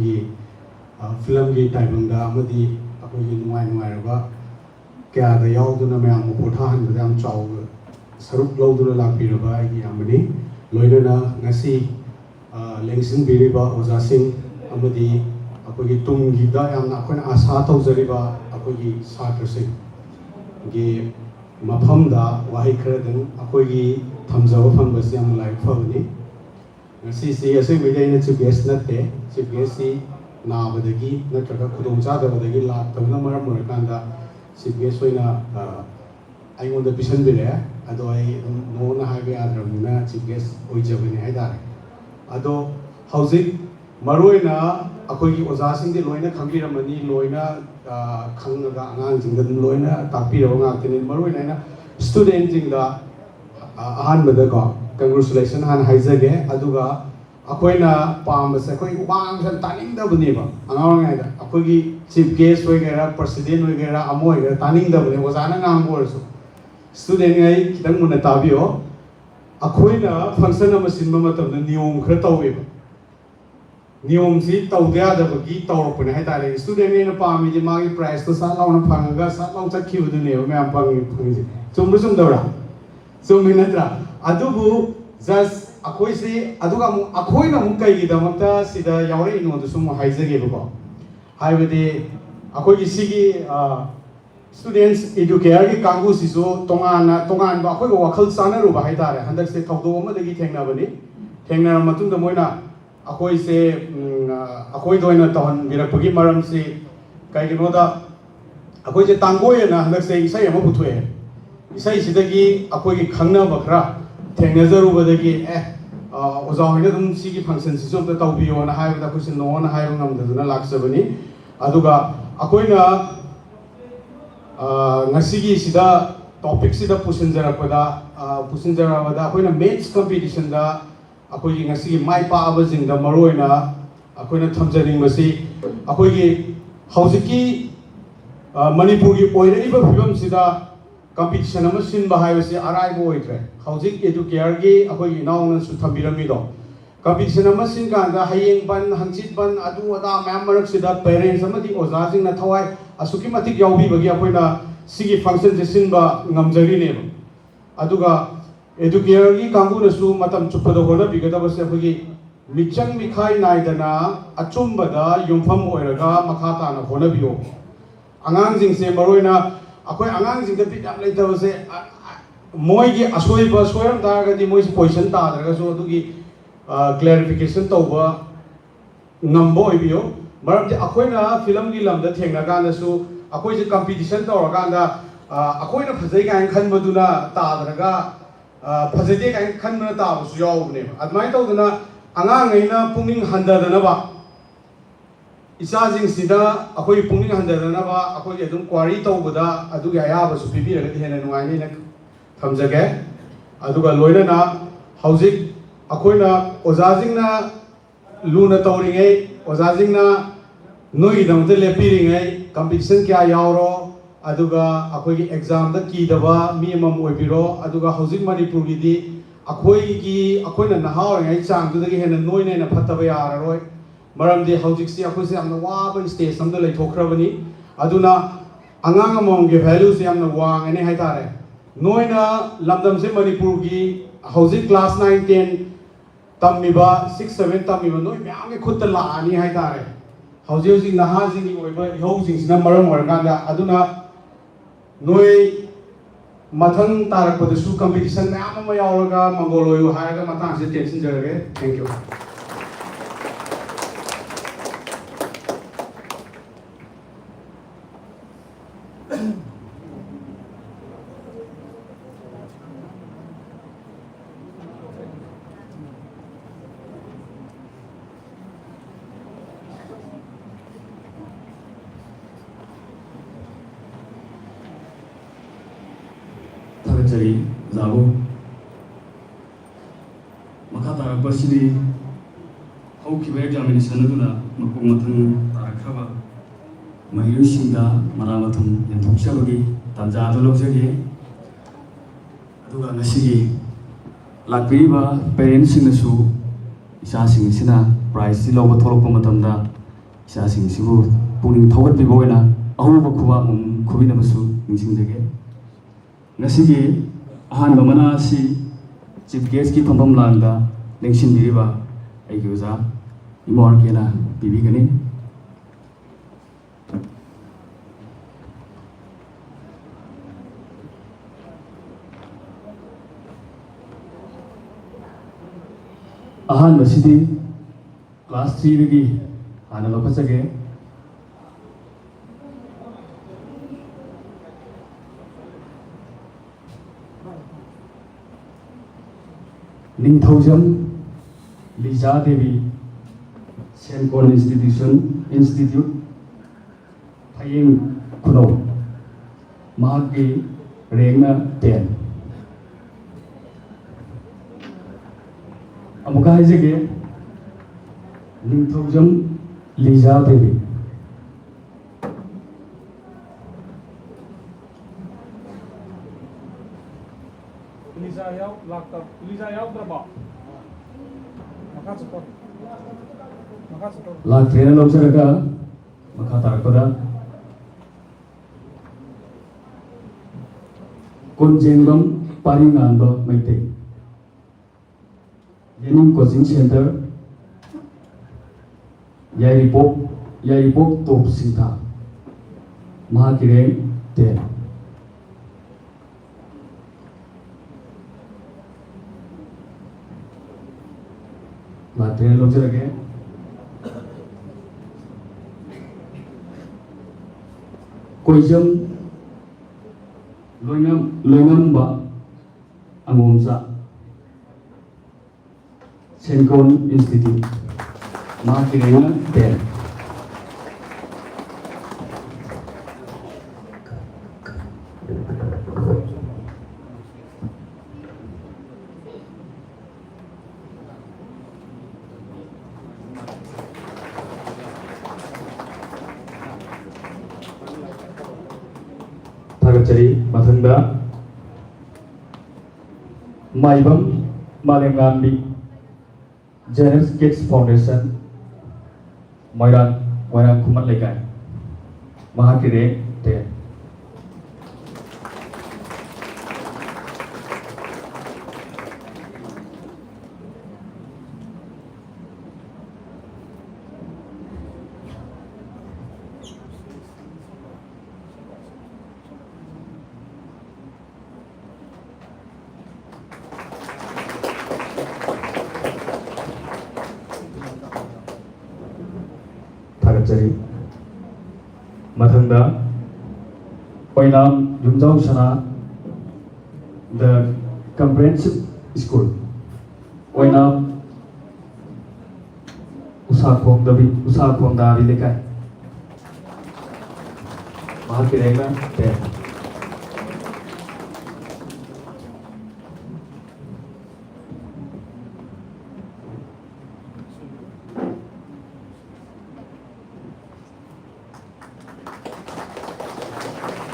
film की timing दा अमदी अकोई नुआई नुआई रबा क्या दा याउदुना मयाम पोथाहन बदाम चाउ सरुप लौदुना लापिरबा आगी अमनी लोइनना ngasi लेंसिन बिरिबा ओजासिंग अमदी अकोई तुंगी दा यामना अकोना आशा तौजरिबा अकोई सात्रसिंग गे मफम दा वाही खरदन अकोई थमजाव फंबस याम like फवनी ngasi si asai media ina chief guest natte chief guest si नाबदगी नत्रगा खुदोंचादबदगी लाक्तबना मरम मोरकांदा चिफ गेस्ट होइना आइगोंदा पिसन बिरे अदो आई नोना हाइबे आद्रमना चिफ गेस्ट ओइजबने हाइदारे अदो हौजिक मरोइना अखोइगी ओजासिंगदे लोइना खंगिरमनी लोइना खंगगा आंगांजिंगदा लोइना तापिरबा गाक्तने मरोइना ना स्टूडेंट जिंगदा अहानबदा को कंग्रेचुलेशन हान हाइजगे अदुगा अखोइना पामबसे अखोइ वांगसन तानिंगदबनेबा अंगावंगाइदा अखोइगी चीफ गेस्ट होइगेरा प्रेसिडेंट होइगेरा अमो होइगेरा तानिंगदबने ओजाना गांगोरसु स्टूडेंट गै खितंग मुना ताबियो अखोइना फंक्शन अमा सिनबा मतमदा नियम खर तौवेबा नियम सि तौदेयादबगी तौरपने हाइतारे स्टूडेंट गैना पामिदि मागी प्राइस तो सा लाउना फंगगा सा लाउ चखिबदुनेबा मयाम फंगी चुमबु चुमदौरा चुमि नत्रा अदुबु जस्ट अखोई से अदुगा मु अखोइना मु कईगिदमक्ता सिदा यावरे इनोदुसु मु हाइजगेबको हाइबदि अखोइगी सिगी स्टूडेंट्स एडुकेयर की कांगु सिसु तोंगान बा अखोइगो वखल चानरुबा हाइतारे हंदक से थौदो अमदगी थेंगनाबनि थेंगनार मतुंग द मोइना अखोइ से अखोइ दोइना तहन बिरकपगी मरम से कईगिनोदा अखोइ से तांगोयना हंदक से इसै अमा पुथुए इसै सिदगी अखोइगी खंगनाबा खरा थेंगनाजरुबदगी ओजा होइना दुम सिगी फंक्शन सिसु अमता तौबियोना हाइबदा खुसि नोना हाइबा ngamdaduna लाक्सबनि अदुगा अखोइना ngasiगी सिदा टॉपिक सिदा पुसिनजरपदा अखोइना मैथ्स कंपटीशन दा अखोइगी ngasiगी माइ पाबा जिंगदा मरोइना अखोइना थमजरिंगबसि अखोइगी हौजिकी मणिपुरगी ओइरइबा फिबम सिदा कंपटीशन अमा सिनबा हाइबसि अराइबो ओइत्रे हौजिक एडुकेयर गी अखोइगी इनाउना सु थम्बिरमिदो कंपटीशन अमा सिनकांदा हयेंग बन हंचित बन अदु अदा मयाम मरक सिदा पेरेंट्स अमदि ओजाजिंगना थवाइ असुकी मतिक याउबीबगी अखोइना सिगी फंक्शन जे सिनबा ngamjarineब अदुगा एडुकेयर गी कांगुनसु मतम चुपदो होना बिगदबसे अखोइगी मिचंग मिखाइ नाइदना अचुंबदा युमफम ओइरगा मखाताना होना बियो आंगांजिंगसे मरोइना अखोइ आंगांजिंगदा बिदाम लेतबसे मोइगी असोइबा सोयरम तारगदि मोइस पोजिशन तादरगसु अदुगी क्लैरिफिकेशन तौबा नंबो ओइबियो मरमदि अखोइना फिल्म गी लमदा थेंगनागानसु अखोइसे कंपटीशन तौरगांदा अखोइना फजै गाइन खनबदुना तादरगा फजैदे गाइन खनबना ताबसु यावबने अदमाइ तौदना आंगांगैना पुंगिंग हंददनबा इसाजिंग सिदा अखोइ पुंगिंग हंददनबा अखोइ अदुम क्वारी तौबदा अदुगी अयाबसु पिबिरगदि हेना नुआइनेना थमजगे अदुगा लोइनना हौजिक अखोइना ओजाजिंगना लूना तौरिङै ओजाजिंगना नोइदमते लेपिरिङै कंपटीशन क्या यावरो अदुगा अखोइगी एग्जाम दा कीदबा मी अमम ओइबिरो अदुगा हौजिक मणिपुरगीदि अखोइना नहाओरिङै चांगदुदगी हेना नोइनेना फत्तबा याररोय मरमदि हौजिकसि अखोइसे यामना वाबा स्टेज अमदा लैथोखरबनि अदुना आंगांग अममगे वैल्यू से यामना वांगने हाइतारे नोइना लमदमसे मणिपुरगी हौजिक क्लास 9 10 तमिबा 6 7 तमिबा नोइ म्यामगे खुत्ता लानी हाइतारे हौजिक हौजिक नहाजिंगी ओइबा इहौजिंगसिना मरम ओरगांदा अदुना नोइ मथंग तारकपदसु कंपटीशन म्याम अमा यावरगा मंगोलोयो हायगा मतांगसे टेंशन जरगे थैंक यू जरी जाबो मखा तारकपसिदि हौखिबा एग्जामिनेशन अदुना मपुंग मथंग तारखबा महिरुसिंगा मरामथुम यंथोक्सबगी तंजादो लौजगे अदुगा ngasiगी lakpiriba parents singnasु इसासिंग सिना प्राइज लौबा थोलकपा मतमदा ꯏꯆꯥꯁꯤꯡꯁꯤꯕꯨ ꯄꯨꯛꯅꯤꯡ ꯊꯧꯒꯠꯄꯤꯕ ꯑꯣꯏꯅ ꯑꯍꯧꯕ ꯈꯨꯕꯥꯛ ꯈꯨꯕꯤꯅꯕꯁꯨ ꯅꯤꯡꯁꯤꯡꯖꯒꯦ ꯉꯁꯤꯒꯤ ꯑꯍꯥꯟꯕ ꯃꯅꯥ ꯑꯁꯤ ꯆꯤꯐ ꯒꯦꯁꯀꯤ ꯐꯝꯐꯝ ꯂꯥꯡꯗ ꯂꯦꯡꯁꯤꯟꯕꯤꯔꯤꯕ ꯑꯩꯒꯤ ꯑꯣꯖꯥ ꯏꯃꯣꯔꯀꯦꯅ ꯄꯤꯕꯤꯒꯅꯤ ꯑꯍꯥꯟꯕꯁꯤꯗꯤ ꯀ꯭ꯂꯥꯁ 3ꯗꯒꯤ ꯍꯥꯟꯅ ꯂꯧꯈꯠꯆꯒꯦ ꯅꯤꯡꯊꯧꯖꯝ ꯂꯤꯖꯥ ꯗꯦꯕꯤ ꯁꯦꯟ ꯀꯣꯟ ꯏꯟꯁꯇꯤꯇ꯭ꯌꯨꯠ ꯐꯌꯦꯡ ꯈꯨꯅꯧ ꯃꯍꯥꯛꯀꯤ ꯔꯦꯡꯅ 10 ꯑꯃꯨꯛꯀ ꯍꯥꯏꯖꯒꯦ ꯅꯤꯡꯊꯧꯖꯝ ꯂꯤꯖꯥ ꯗꯦꯕꯤ ꯂꯥꯛꯇ꯭ꯔꯦꯅ ꯂꯧꯖꯔꯒ ꯃꯈꯥ ꯇꯥꯔꯛꯄꯗ ꯀꯣꯟꯖꯦꯡꯕꯝ ꯄꯥꯔꯤꯉꯥꯟꯕ ꯃꯩꯇꯩ ꯌꯦꯅꯤꯡ ꯀꯣꯆꯤꯡ ꯁꯦꯟꯇꯔ ꯌꯥꯏꯔꯤꯄꯣꯛ ꯇꯣꯞ ꯁꯤꯡꯊꯥ ꯃꯍꯥꯛꯀꯤ ꯔꯦꯡ 10 ꯂꯥꯛꯇ꯭ꯔꯦꯅ ꯂꯧꯖꯔꯒꯦ ꯀꯣꯏꯖꯝ ꯂꯣꯏꯉꯝꯕ ꯑꯉꯣꯝꯆꯥ ꯁꯦꯟꯀꯣꯟ ꯏꯟꯁꯇꯤꯇ꯭ꯌꯨꯠ ꯃꯍꯥꯛꯀꯤ ꯔꯦꯡꯅ 10 ꯊꯥꯒꯠꯆꯔꯤ ꯃꯊꯪꯗ ꯃꯥꯏꯕꯝ ꯃꯥꯂꯦꯝꯉꯥꯟꯕꯤ ꯖꯦꯅꯦꯁ ꯀꯤꯗꯁ ꯐꯥꯎꯟꯗꯦꯁꯟ ꯃꯣꯏꯔꯥꯡ ꯈꯨꯃꯟ ꯂꯩꯀꯥꯏ ꯃꯍꯥꯛꯀꯤ ꯔꯦꯡ 10 ꯊꯥꯒꯠꯆꯔꯤ ꯃꯊꯪꯗ ꯑꯣꯏꯅꯥꯝ ꯌꯨꯝꯖꯥꯎ ꯁꯅꯥ ꯗ ꯀꯝꯄ꯭ꯔꯦꯍꯦꯟꯁꯤꯞ ꯁ꯭ꯀꯨꯜ ꯑꯣꯏꯅꯥꯝ ꯎꯁꯥꯈꯣꯡꯗꯥꯕꯤ ꯂꯩꯀꯥꯏ ꯃꯍꯥꯛꯀꯤ ꯔꯦꯡꯅ 10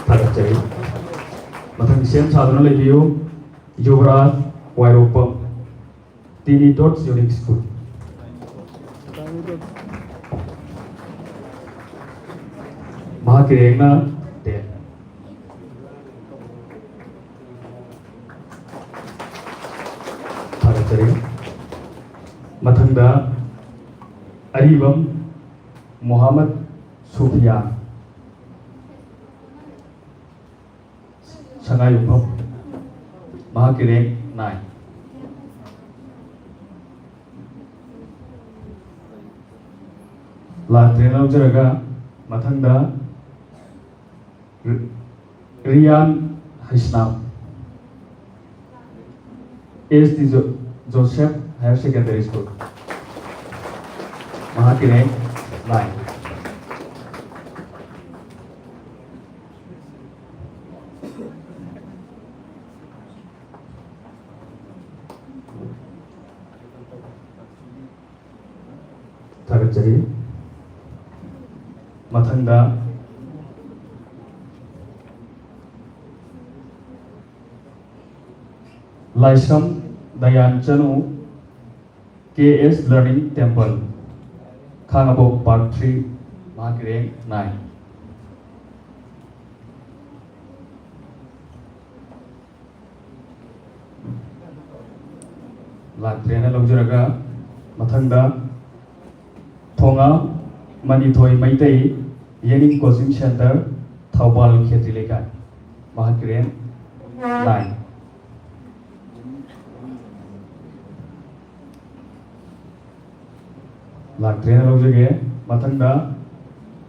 ꯊꯥꯒꯠꯆꯔꯤ ꯃꯊꯪ ꯁꯦꯝ ꯁꯥꯗꯨꯅ ꯂꯩꯕꯤꯌꯨ ꯌꯨꯕꯔꯥꯖ ꯋꯥꯏꯔꯣꯛꯄꯝ ꯇꯤꯅꯤ ꯗꯣꯠꯁ ꯌꯨꯅꯤꯛ ꯁ꯭ꯀꯨꯜ ꯃꯍꯥꯛꯀꯤ ꯔꯦꯡꯅ 10 ꯊꯥꯒꯠꯆꯔꯤ ꯃꯊꯪꯗ ꯑꯔꯤꯕꯝ ꯃꯣꯍꯥꯃꯗ ꯁꯨꯐꯤꯌꯥ ꯁꯉꯥꯏꯌꯨꯝꯐꯝ ꯃꯍꯥꯛꯀꯤ ꯔꯦꯡ 9 ꯂꯥꯛꯇ꯭ꯔꯦꯅ ꯂꯧꯖꯔꯒ ꯃꯊꯪꯗ Riyan Heisnam S D Joseph higher secondary school महाकी रैंक 9 थागतजरी मथंगदा Laisram Dayan Chanu KS learning temple खांगाबो पार्ट 3 ꯃꯍꯥꯛꯀꯤ ꯔꯦꯡ 9 ꯂꯥꯛꯇ꯭ꯔꯦꯅ ꯂꯧꯖꯔꯒ ꯃꯊꯪꯗ ꯊꯣꯉꯥ ꯃꯅꯤꯊꯣꯏ ꯃꯩꯇꯩ ꯌꯦꯅꯤꯡ ꯀꯣꯆꯤꯡ ꯁꯦꯟꯇꯔ ꯊꯧꯕꯥꯜ ꯈꯦꯇ꯭ꯔꯤ ꯂꯩꯀꯥꯏ ꯃꯍꯥꯛꯀꯤ ꯔꯦꯡ 9 ꯂꯥꯛꯇ꯭ꯔꯦꯅ ꯂꯧꯖꯒꯦ ꯃꯊꯪꯗ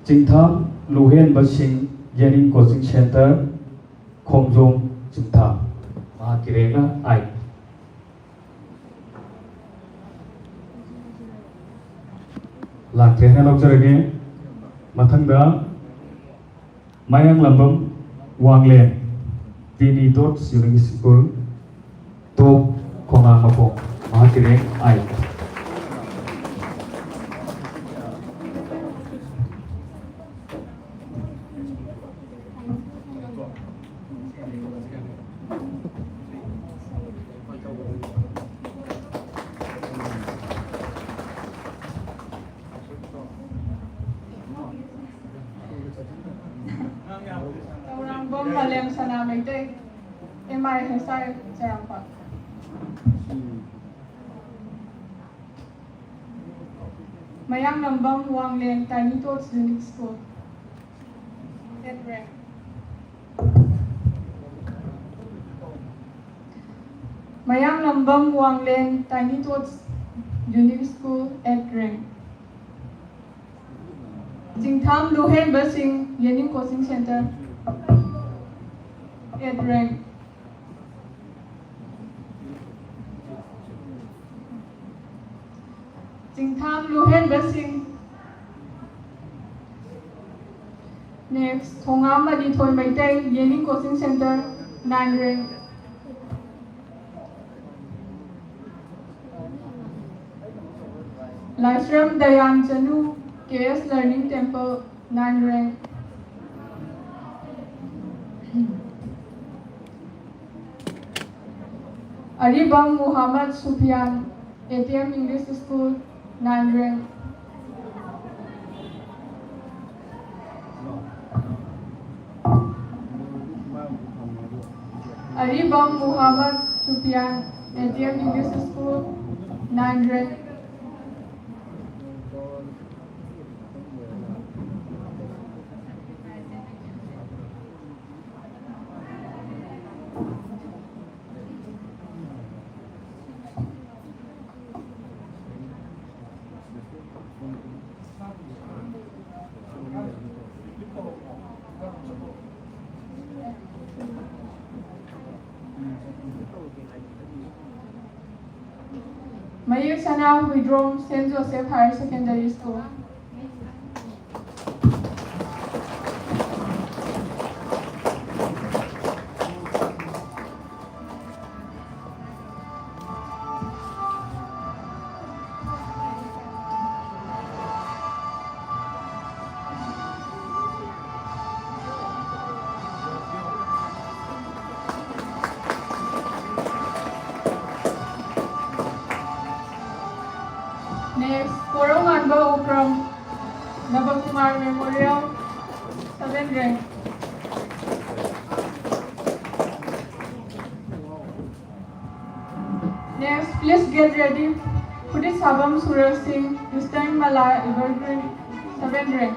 ꯆꯤꯡꯊꯥꯝ ꯂꯨꯍꯦꯟꯕꯁꯤꯡ ꯌꯦꯅꯤꯡ ꯀꯣꯆꯤꯡ ꯁꯦꯟꯇꯔ ꯈꯣꯡꯖꯣꯝ ꯆꯤꯡꯊꯥꯝ ꯃꯍꯥꯛꯀꯤ ꯔꯦꯡꯅ 8 ꯂꯥꯛꯇ꯭ꯔꯦꯅ ꯂꯧꯖꯔꯒꯦ ꯃꯊꯪꯗ ꯃꯌꯥꯡꯂꯝꯕꯝ ꯋꯥꯡꯂꯦꯟ ꯇꯤꯅꯤ ꯗꯣꯠꯁ ꯌꯨꯅꯤꯛ ꯁ꯭ꯀꯨꯜ ꯇꯣꯞ ꯈꯣꯡꯉꯥꯡ ꯃꯈꯣꯡ ꯃꯍꯥꯛꯀꯤ rank 8 Bom Malem Sana Maitai MI Hesai Charampa Mayang Nambam Wanglen Tiny Tots Unique School 10th rank. Mayang Nambam Wanglen Tiny Tots Unique School 8th rank. Jingtham Luhen Basing Yening Coaching Center 8th rank. Jingtham Luhen Basing. Next, Thongam Madithoi Maitai Yening Coaching Center 9th rank. Lashram Dayan Chanu KS Learning Temple 9th rank. Aribam Muhammad Sufyan ATM English School 9th rank. Aribam Muhammad Sufyan ATM English School 9th rank. Mayur Sana Widrom St. Joseph Higher Secondary School. Next, Koronganba Ukram Nabakumar Memorial 7th rank. Next, please get ready. Pudit Sabam Suraj Singh, Eastern Malay Evergreen 7th rank.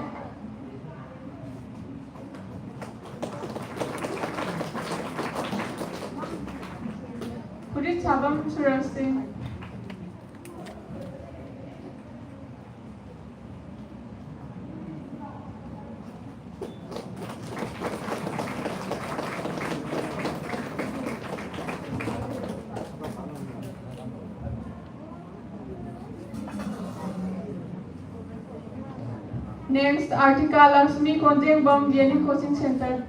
Pudit Sabam Suraj Singh. Next, Artika Lakshmi Konjeng Bam Yening Coaching Center.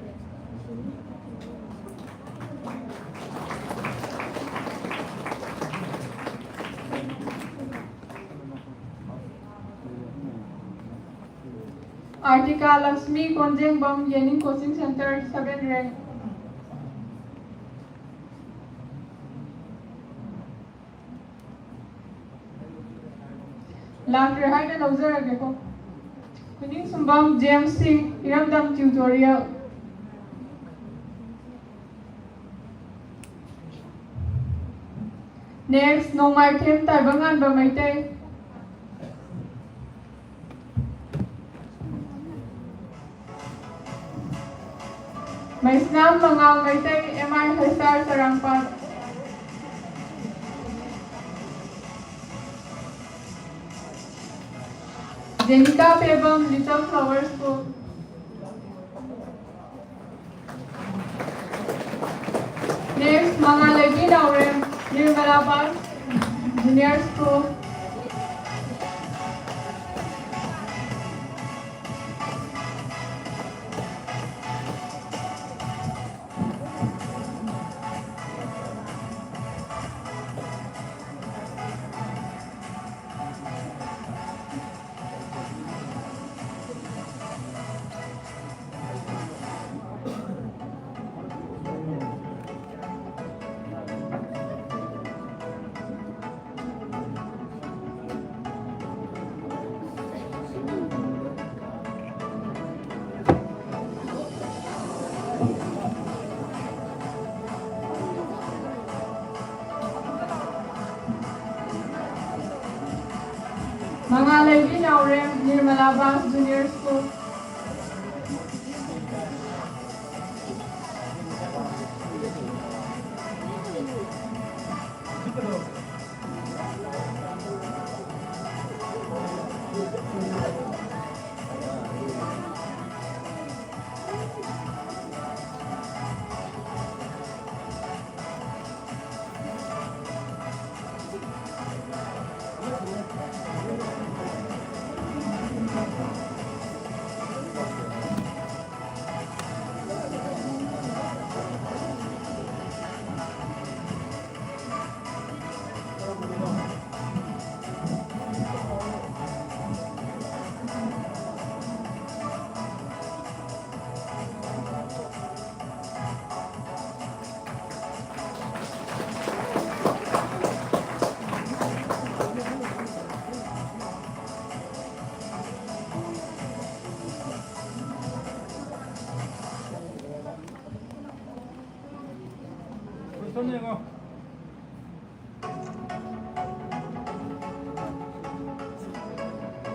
Artika Lakshmi Konjeng Bam Yening Coaching Center 7th rank. Last Rehaina Lauser Ageko. Kuning Sumbam James Singh, Iramdam Tutorial. Next, no mai thêm tại Bangan và Mai Tây. Mai Snam Mangal Mai Tây, MI Haisar Sarangpat. Jenica Pebam, Little Flower School. Next, Mangalagi Laurem, Nirmalabad Junior School. Mangalagi Laurem, Nirmalabad Junior School.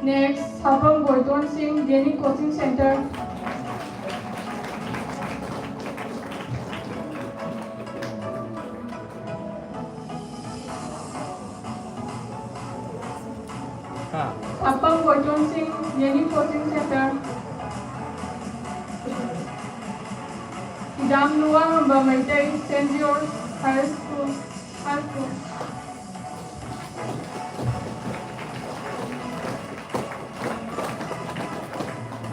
Next, Sabam Goiton Singh, Deni Coaching Center. Sabam Goiton Singh, Deni Coaching Center. Jam Luang Bamaitai, St. George High School.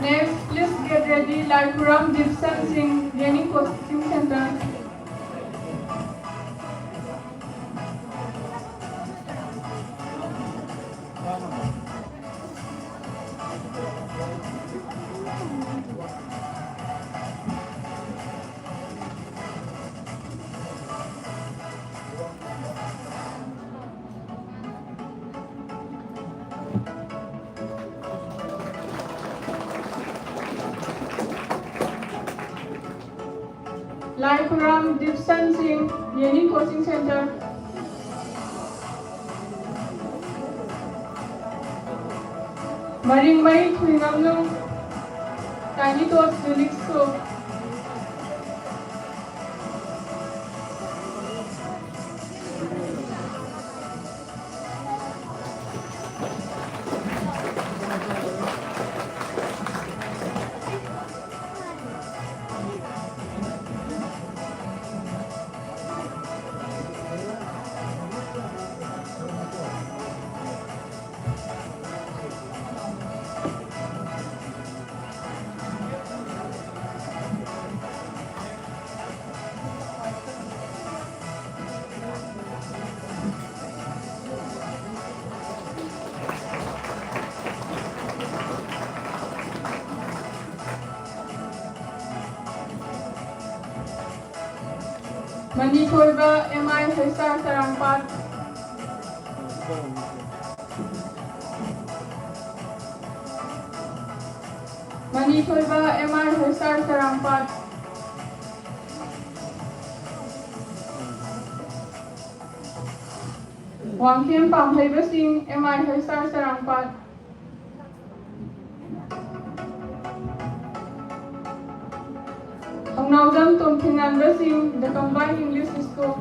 Next, please get ready, Laikuram Gibson Singh, Deni Coaching Center. Laikuram Gibson Singh, Deni Coaching Center. Maring Mai Thuingamlu, Tiny Tots Unique School. Manitoba MI Haisar Sarangpat. Manitoiba MR Hesar Sarangpat, Wangkim Pamhaiba Singh MR Hesar Sarangpat, Ongnaujam Tumthinganba Singh, the Combined English School.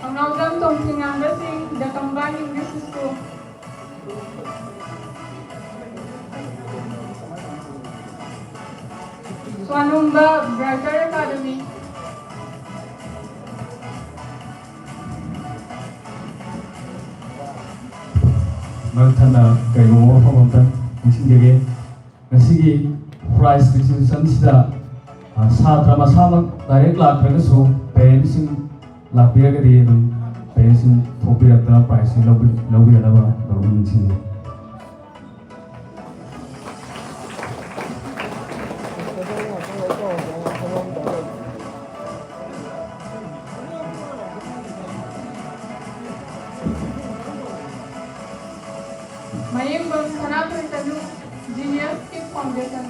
Ongnaujam Tumthinganba Singh, the Combined English School. Swanumba Brighter Academy. Marthana Kayo Pamamtan Nisingege Nasigi Prize Distribution Sida Satra Masama Direct Lakragasu Parents Lapiragadi Parents Topirata Prize Lobirava Barunsing Mayembang Sanapur Talu Genius Kid Foundation.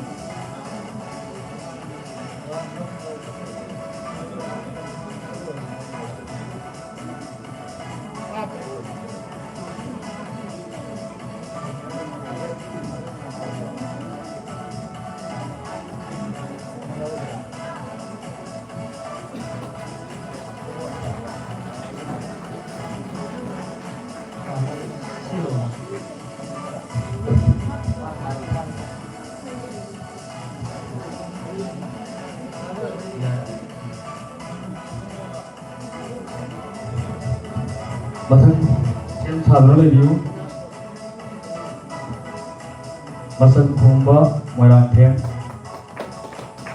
Masan Chen Sabra Review Masan Thumba Moiranthem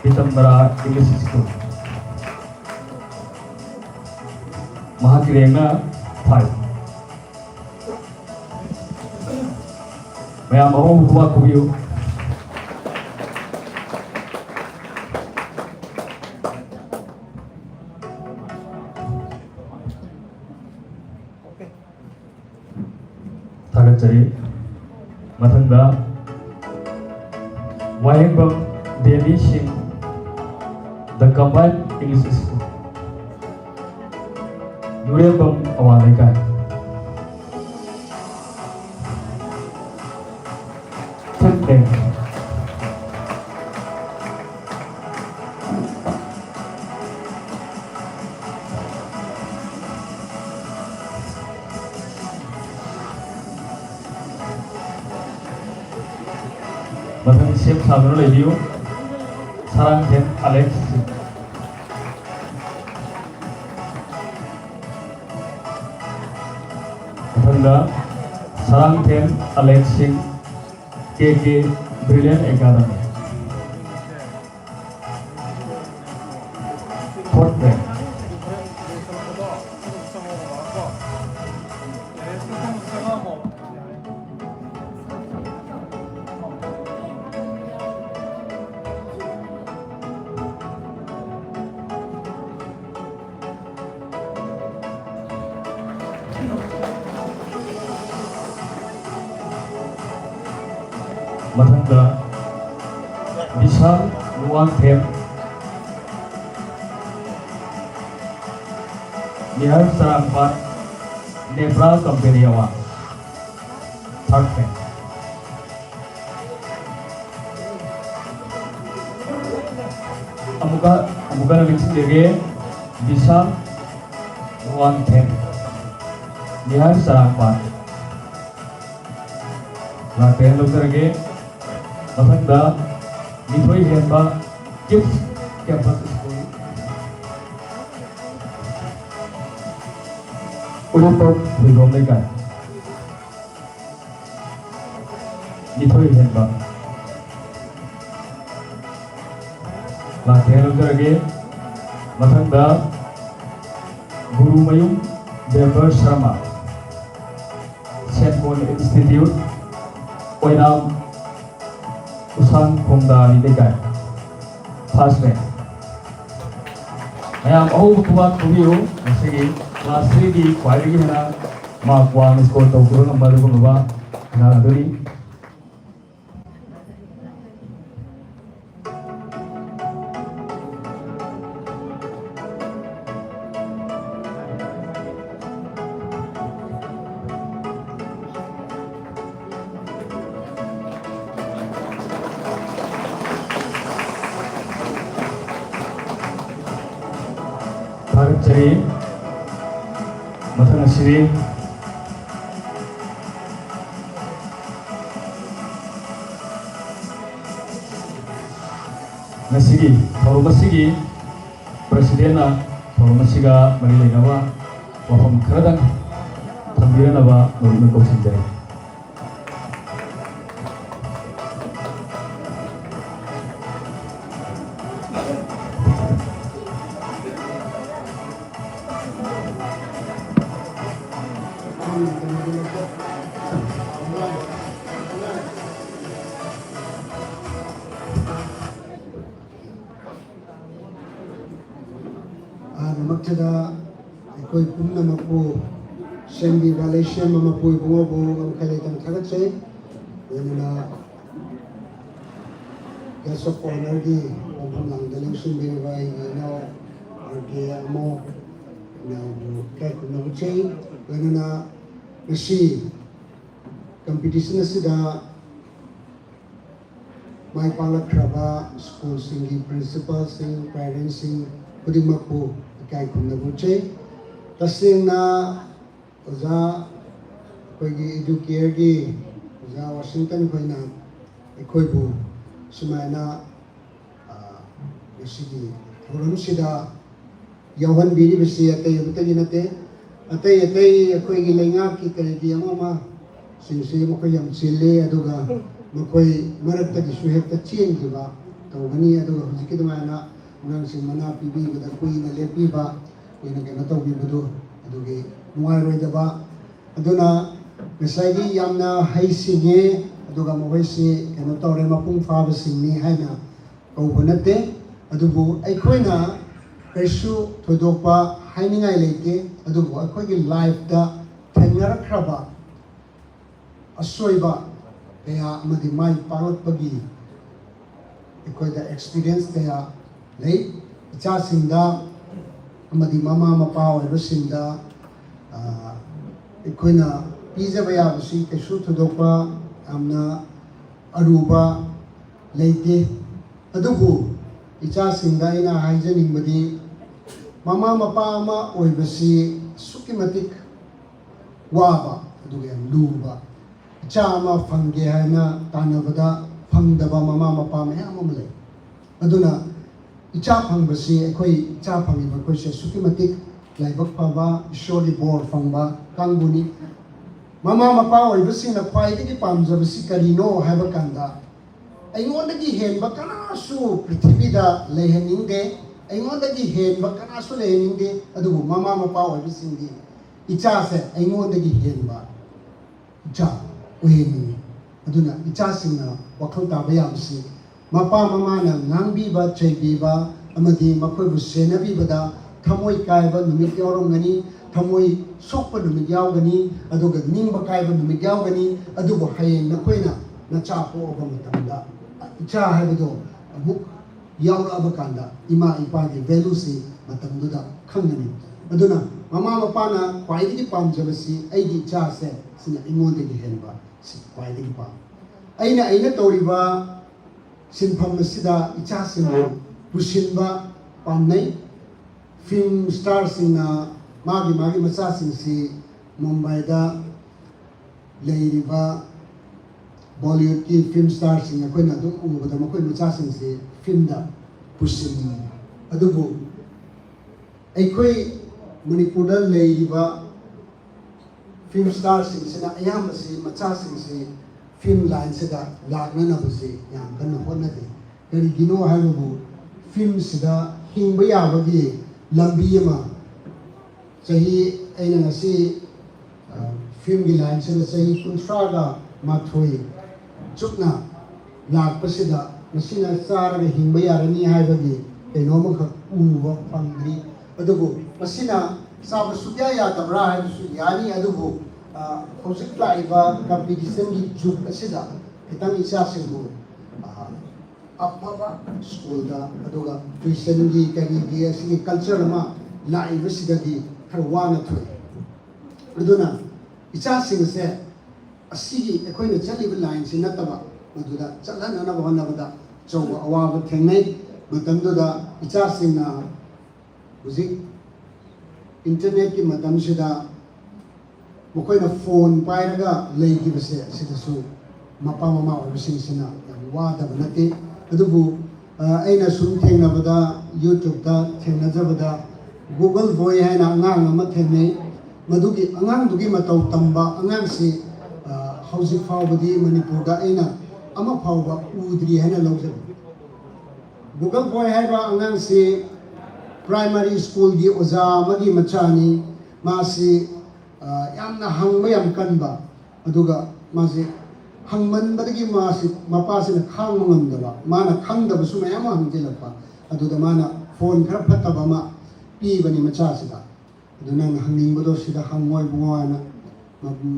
Pitambara English School Mahakirena 5 Mayam Ahom Hua Kubiu Tagachari Mathanda Wayengbam Devi Singh, the Combined English School Yurembam Awalaikai Tendeng Mathang Shem Sabra Review Sarangthen Alex Mathangda Sarangthen Alex Singh KK Brilliant Academy Fourth rank Mathangda Vishal Nuwangthem Nihar Sarangpat Nepra Company Award Third rank Amuka Nalisindege Vishal Nuwangthem Nihar Sarangpat Latihan Lukterge Mathangda Nithoi Henba Kids Campus School Urupok Huilom Lekai Nithoi Henba ꯂꯥꯛꯊꯦꯡꯅꯖꯔꯒꯦ ꯃꯊꯪꯗ Gurumayum ꯗꯦꯕꯔ Sharma ꯁꯦꯟꯀꯣꯟ institute ꯑꯣꯏꯅꯥꯝ ꯎꯁꯥꯡ ꯈꯣꯡꯗꯥꯅꯤ ꯂꯩꯀꯥꯏ first rank ꯃꯌꯥꯝ ꯑꯍꯧꯕ ꯈꯨꯕꯥꯛ ꯈꯨꯕꯤꯌꯨ ꯉꯁꯤꯒꯤ class 3ꯒꯤ ꯈ꯭ꯋꯥꯏꯗꯒꯤ ꯍꯦꯟꯅ mark ꯋꯥꯡꯅ score ꯇꯧꯈꯤꯕ ꯉꯝꯕ ꯑꯗꯨꯒꯨꯝꯂꯕ ꯑꯉꯥꯡ ꯑꯗꯨꯅꯤ ꯊꯥꯒꯠꯆꯔꯤ ꯃꯊꯪ ꯑꯁꯤꯗꯤ ꯉꯁꯤꯒꯤ ꯊꯧꯔꯝ ꯑꯁꯤꯒꯤ ꯄ꯭ꯔꯁꯤꯗꯦꯟꯠꯅ ꯊꯧꯔꯝ ꯑꯁꯤꯒ ꯃꯔꯤ ꯂꯩꯅꯕ ꯋꯥꯐꯝ ꯈꯔꯗꯪ ꯊꯝꯕꯤꯔꯅꯕ ꯅꯣꯡꯃ ꯀꯧꯁꯤꯟꯖꯔꯤ ꯃꯛꯇꯗ ꯑꯩꯈꯣꯏ ꯄꯨꯝꯅꯃꯛꯄꯨ ꯁꯦꯝꯕꯤꯕ ꯂꯩꯁꯦꯝꯕ ꯃꯄꯨ ꯏꯕꯨꯡꯉꯣꯕꯨ ꯉꯝꯈꯩ ꯂꯩꯇꯅ ꯊꯥꯒꯠꯆꯩ ꯑꯗꯨꯅ ꯒꯦꯁ ꯑꯣꯐ ꯑꯣꯅꯔꯒꯤ ꯋꯥꯐꯝ ꯂꯥꯡꯗ ꯂꯧꯁꯤꯟꯕꯤꯔꯤꯕ ꯑꯩꯒꯤ ꯏꯅꯥꯎ ꯑꯥꯔ.ꯀꯦ. ꯑꯃꯣ ꯏꯅꯥꯎꯕꯨ ꯏꯀꯥꯏ ꯈꯨꯝꯅꯖꯩ ꯂꯣꯏꯅꯅ ꯉꯁꯤ ꯀꯝꯄꯤꯇꯤꯁꯟ ꯑꯁꯤꯗ ꯃꯥꯏ ꯄꯥꯛꯂꯛꯈ꯭ꯔꯕ ꯁ꯭ꯀꯨꯜꯁꯤꯡꯒꯤ ꯄ꯭ꯔꯤꯟꯁꯤꯄꯥꯜꯁꯤꯡ ꯄꯦꯔꯦꯟꯁꯁꯤꯡ ꯈꯨꯗꯤꯡꯃꯛꯄꯨ ꯏꯀꯥꯏ ꯈꯨꯝꯅꯖꯩ ꯇꯁꯦꯡꯅ ꯑꯣꯖꯥ ꯑꯩꯈꯣꯏꯒꯤ ꯏꯗꯨꯀꯦꯌꯔꯒꯤ ꯑꯣꯖꯥ ꯋꯥꯁꯤꯡꯇꯟ ꯈꯣꯏꯅ ꯑꯩꯈꯣꯏꯕꯨ ꯁꯨꯃꯥꯏꯅ ꯉꯁꯤꯒꯤ ꯊꯧꯔꯝꯁꯤꯗ ꯌꯥꯎꯍꯟꯕꯤꯔꯤꯕꯁꯤ ꯑꯇꯩ ꯑꯃꯠꯇꯒꯤ ꯅꯠꯇꯦ ꯑꯇꯩ ꯑꯩꯈꯣꯏꯒꯤ ꯂꯩꯉꯥꯛꯀꯤ ꯀꯔꯤꯒꯤ ꯑꯃ ꯁꯤꯡꯁꯤ ꯃꯈꯣꯏ ꯌꯥꯝ ꯆꯤꯜꯂꯤ ꯑꯗꯨꯒ ꯃꯈꯣꯏ ꯃꯔꯛꯇꯒꯤꯁꯨ ꯍꯦꯛꯇ ꯆꯦꯟꯈꯤꯕ ꯇꯧꯒꯅꯤ ꯑꯗꯨꯒ ꯍꯧꯖꯤꯛꯀꯤ ꯑꯗꯨꯃꯥꯏꯅ ꯑꯉꯥꯡꯁꯤꯡ ꯃꯅꯥ ꯄꯤꯕꯤꯕꯗ ꯀꯨꯏꯅ ꯂꯦꯞꯄꯤꯕ ꯀꯨꯏꯅ ꯀꯩꯅꯣ ꯇꯧꯕꯤꯕꯗꯨ ꯑꯗꯨꯒꯤ ꯅꯨꯡꯉꯥꯏꯔꯣꯏꯗꯕ ꯑꯗꯨꯅ ꯉꯁꯥꯏꯒꯤ ꯌꯥꯝꯅ ꯍꯩꯁꯤꯡꯉꯦ ꯑꯗꯨꯒ ꯃꯈꯣꯏꯁꯤꯀꯩꯅꯣ ꯇꯧꯔꯦ ꯃꯄꯨꯡ ꯐꯥꯕꯁꯤꯡꯅꯤ ꯍꯥꯏꯅ ꯀꯧꯕ ꯅꯠꯇꯦ ꯑꯗꯨꯕꯨ ꯑꯩꯈꯣꯏꯅ ꯀꯩꯁꯨ ꯊꯣꯏꯗꯣꯛꯄ ꯍꯥꯏꯅꯤꯡꯉꯥꯏ ꯂꯩꯇꯦ ꯑꯗꯨꯕꯨ ꯑꯩꯈꯣꯏꯒꯤ ꯂꯥꯏꯐꯇ ꯊꯦꯡꯅꯔꯛꯈ꯭ꯔꯕ ꯑꯁꯣꯏꯕ ꯀꯌా ꯑꯃꯗꯤ ꯃꯥꯏ ꯄꯥꯛꯂꯛꯄꯒꯤ ꯑꯩꯈꯣꯏꯗ ꯑꯦꯛꯁꯄꯤꯔꯤꯌꯦꯟꯁ ꯀꯌꯥ ꯂꯩ ꯏꯆꯥꯁꯤꯡꯗ ꯑꯃꯗꯤ ꯃꯃꯥ ꯃꯄꯥ ꯑꯣꯏꯕꯁꯤꯡꯗ ꯑꯩꯈꯣꯏꯅ ꯄꯤꯖꯕ ꯌꯥꯕꯁꯤ ꯀꯩꯁꯨ ꯊꯣꯏꯗꯣꯛꯄ ꯌꯥꯝꯅ ꯑꯔꯨꯕ ꯂꯩꯇꯦ ꯑꯗꯨꯕꯨ ꯏꯆꯥꯁꯤꯡꯗ ꯑꯩꯅ ꯍꯥꯏꯖꯅꯤꯡꯕꯗꯤ ꯃꯃꯥ ꯃꯄꯥ ꯑꯃ ꯑꯣꯏꯕꯁꯤ ꯑꯁꯨꯛꯀꯤ ꯃꯇꯤꯛ ꯋꯥꯕ ꯑꯗꯨꯒ ꯌꯥꯝ ꯂꯨꯕ ꯏꯆꯥ ꯑꯃ ꯐꯪꯒꯦ ꯍꯥꯏꯅ ꯇꯥꯟꯅꯕꯗ ꯐꯪꯗꯕ ꯃꯃꯥ ꯃꯄꯥ ꯃꯌꯥꯝ ꯑꯃ ꯂꯩ ꯑꯗꯨꯅ ꯏꯆा फंबसी इचा फंगी सुकी मतिक लाइबक फबा ईश्वरी बोर फंबा कांगुनी ममा मपा ओइबसिंगना ख्वाइदगी पामजबसी करिनो हाइबा कांदा अइंगोंदगी हेनबा कनासु पृथ्वीदा लेहनिंगे अइंगोंदगी हेनबा कनासु लेहनिंगे अदुबु ममा मपा ओइबसिंगी इचा से अइंगोंदगी हेनबा इचा ओहेनि अदुना इचा सिंगना वखल ताबा याबसी मपा ममाना नांगबीबा चैबीबा अमदी मखोइबु सेनबीबदा थमोइ कायबा नुमित यावरंगनी थमोइ सोकपा नुमित यावगनी अदुगा निंगबा कायबा नुमित यावगनी अदुबु हयेंग नखोइना नचा पोअबा मतमदा इचा हाइबदो अमुक यावरअबा कांदा इमा इपागी वैल्यूसी मतमदुदा खंगनी अदुना ममा मपाना ख्वाइदगी पामजबसी अइगी इचा से सिना इमोंदगी हेनबा सि ख्वाइदगी पाम अइना तौरिबा सिंफम सिदा इचा सिंगो पुसिनबा पामनै फिल्म स्टार सिंगना मागी मागी मचा सिंगसी मुंबईदा लेरिबा बॉलीवुड की फिल्म स्टार सिंग अखोइना दुम उबदा मखोइ मचा सिंगसी फिल्मदा पुसिन अदुबु अखोइ मणिपुरदा लेरिबा फिल्म स्टार सिंगसिना अयामसी मचा सिंगसी फिल्म लाइन से लाखनबसे याम कन्न होनदे करिगिनो हाइबु ꯐꯤꯜꯝꯁꯤꯗ ꯍꯤꯡꯕ ꯌꯥꯕꯒꯤ ꯂꯝꯕꯤ ꯑꯃ ꯆꯍꯤ ꯑꯩꯅ ꯉꯁꯤ ꯐꯤल्मꯒꯤ ꯂꯥꯏꯟꯁꯤꯗ ꯆꯍꯤ 38 ꯆꯨꯞꯅ ꯂꯥꯛꯄꯁꯤꯗ ꯃꯁꯤꯅ ꯆꯥꯔꯒ ꯍꯤꯡꯕ ꯌꯥꯔꯅꯤ ꯍꯥꯏꯕꯒꯤ ꯀꯩꯅꯣꯃꯈꯛ ꯎꯕ ꯐꯪꯗ꯭ꯔꯤ ꯑꯗꯨꯕꯨ ꯃꯁꯤꯅ ꯆꯥꯕ ꯁꯨꯛꯌꯥ ꯌꯥꯗꯕ꯭ꯔꯥ ꯍꯥꯏꯕꯁꯨ ꯌꯥꯅꯤ ꯑꯗꯨꯕꯨ ꯍꯧꯖꯤꯛ ꯂꯥꯛꯏꯕ ꯀꯝꯄꯤꯇꯤꯁꯟꯒꯤ ꯖꯨꯛ ꯑꯁꯤꯗ ꯈꯤꯇꯪ ꯏꯆꯥꯁꯤꯡꯕꯨ ꯑꯐꯕ ꯁ꯭ꯀꯨꯜꯗ ꯑꯗꯨꯒ ꯇ꯭ꯌꯨꯁꯟꯒꯤ ꯀꯔꯤꯒꯤ ꯑꯁꯤꯒꯤ ꯀꯜꯆꯔ ꯑꯃ ꯂꯥꯛꯏꯕꯁꯤꯗꯗꯤ ꯈꯔ ꯋꯥꯅ ꯊꯣꯛꯏ ꯑꯗꯨꯅ ꯏꯆꯥꯁꯤꯡꯁꯦ ꯑꯁꯤꯒꯤ ꯑꯩꯈꯣꯏꯅ ꯆꯠꯂꯤꯕ ꯂꯥꯏꯟꯁꯤ ꯅꯠꯇꯕ ꯃꯗꯨꯗ ꯆꯠꯍꯟꯅꯅꯕ ꯍꯣꯠꯅꯕꯗ ꯑꯆꯧꯕ ꯑꯋꯥꯕ ꯊꯦꯡꯅꯩ ꯃꯇꯝꯗꯨꯗ ꯏꯆꯥꯁꯤꯡꯅ ꯍꯧꯖꯤꯛ ꯏꯟꯇꯔꯅꯦꯠꯀꯤ ꯃꯇꯝꯁꯤꯗ ꯃꯈꯣꯏꯅ ꯐꯣꯟ ꯄꯥꯏꯔꯒ ꯂꯩꯈꯤꯕꯁꯦ ꯑꯁꯤꯗꯁꯨ ꯃꯄꯥ ꯃꯃꯥ ꯑꯣꯏꯕꯁꯤꯡꯁꯤꯅ ꯌꯥꯝ ꯋꯥꯗꯕ ꯅꯠꯇꯦ ꯑꯗꯨꯕꯨ ꯑꯩꯅ ꯁꯨꯝ ꯊꯦꯡꯅꯕꯗ ꯌꯨꯇ꯭ꯌꯨꯕꯇ ꯊꯦꯡꯅꯖꯕꯗ ꯒꯨꯒꯜ ꯕꯣꯏ ꯍꯥꯏꯅ ꯑꯉꯥꯡ ꯑꯃ ꯊꯦꯡꯅꯩ ꯃꯗꯨꯒꯤ ꯑꯉꯥꯡꯗꯨꯒꯤ ꯃꯇꯧ ꯇꯝꯕ ꯑꯉꯥꯡꯁꯤ ꯍꯧꯖꯤꯛ ꯐꯥꯎꯕꯗꯤ ꯃꯅꯤꯄꯨꯔꯗ ꯑꯩꯅ ꯑꯃ ꯐꯥꯎꯕ ꯎꯗ꯭ꯔꯤ ꯍꯥꯏꯅ ꯂꯧꯖꯩ ꯒꯨꯒꯜ ꯕꯣꯏ ꯍꯥꯏꯕ ꯑꯉꯥꯡꯁꯤ ꯄ꯭ꯔꯥꯏꯃꯥꯔꯤ ꯁ꯭ꯀꯨꯜꯒꯤ ꯑꯣꯖꯥ ꯑꯃꯒꯤ ꯃꯆꯥꯅꯤ ꯃꯥꯁꯤ ꯌꯥꯝꯅ ꯍꯪꯕ ꯌꯥꯝ ꯀꯟꯕ ꯑꯗꯨꯒ ꯃꯥꯁꯤ ꯍꯪꯃꯟꯕꯗꯒꯤ ꯃꯥꯁꯤ ꯃꯄꯥꯁꯤꯅ ꯈꯥꯡꯕ ꯉꯝꯗꯕ ꯃꯥꯅ ꯈꯪꯗꯕꯁꯨ ꯃꯌꯥꯝ ꯑꯃ ꯍꯪꯖꯤꯜꯂꯛꯄ ꯑꯗꯨꯗ ꯃꯥꯅ ꯐꯣꯟ ꯈꯔ ꯐꯠꯇꯕ ꯑꯃ ꯄꯤꯕꯅꯤ ꯃꯆꯥꯁꯤꯗ ꯑꯗꯨ ꯅꯪꯅ ꯍꯪꯅꯤꯡꯕꯗꯣ ꯁꯤꯗ ꯍꯪꯉꯣꯏ ꯏꯕꯨꯡꯉꯣ ꯍꯥꯏꯅ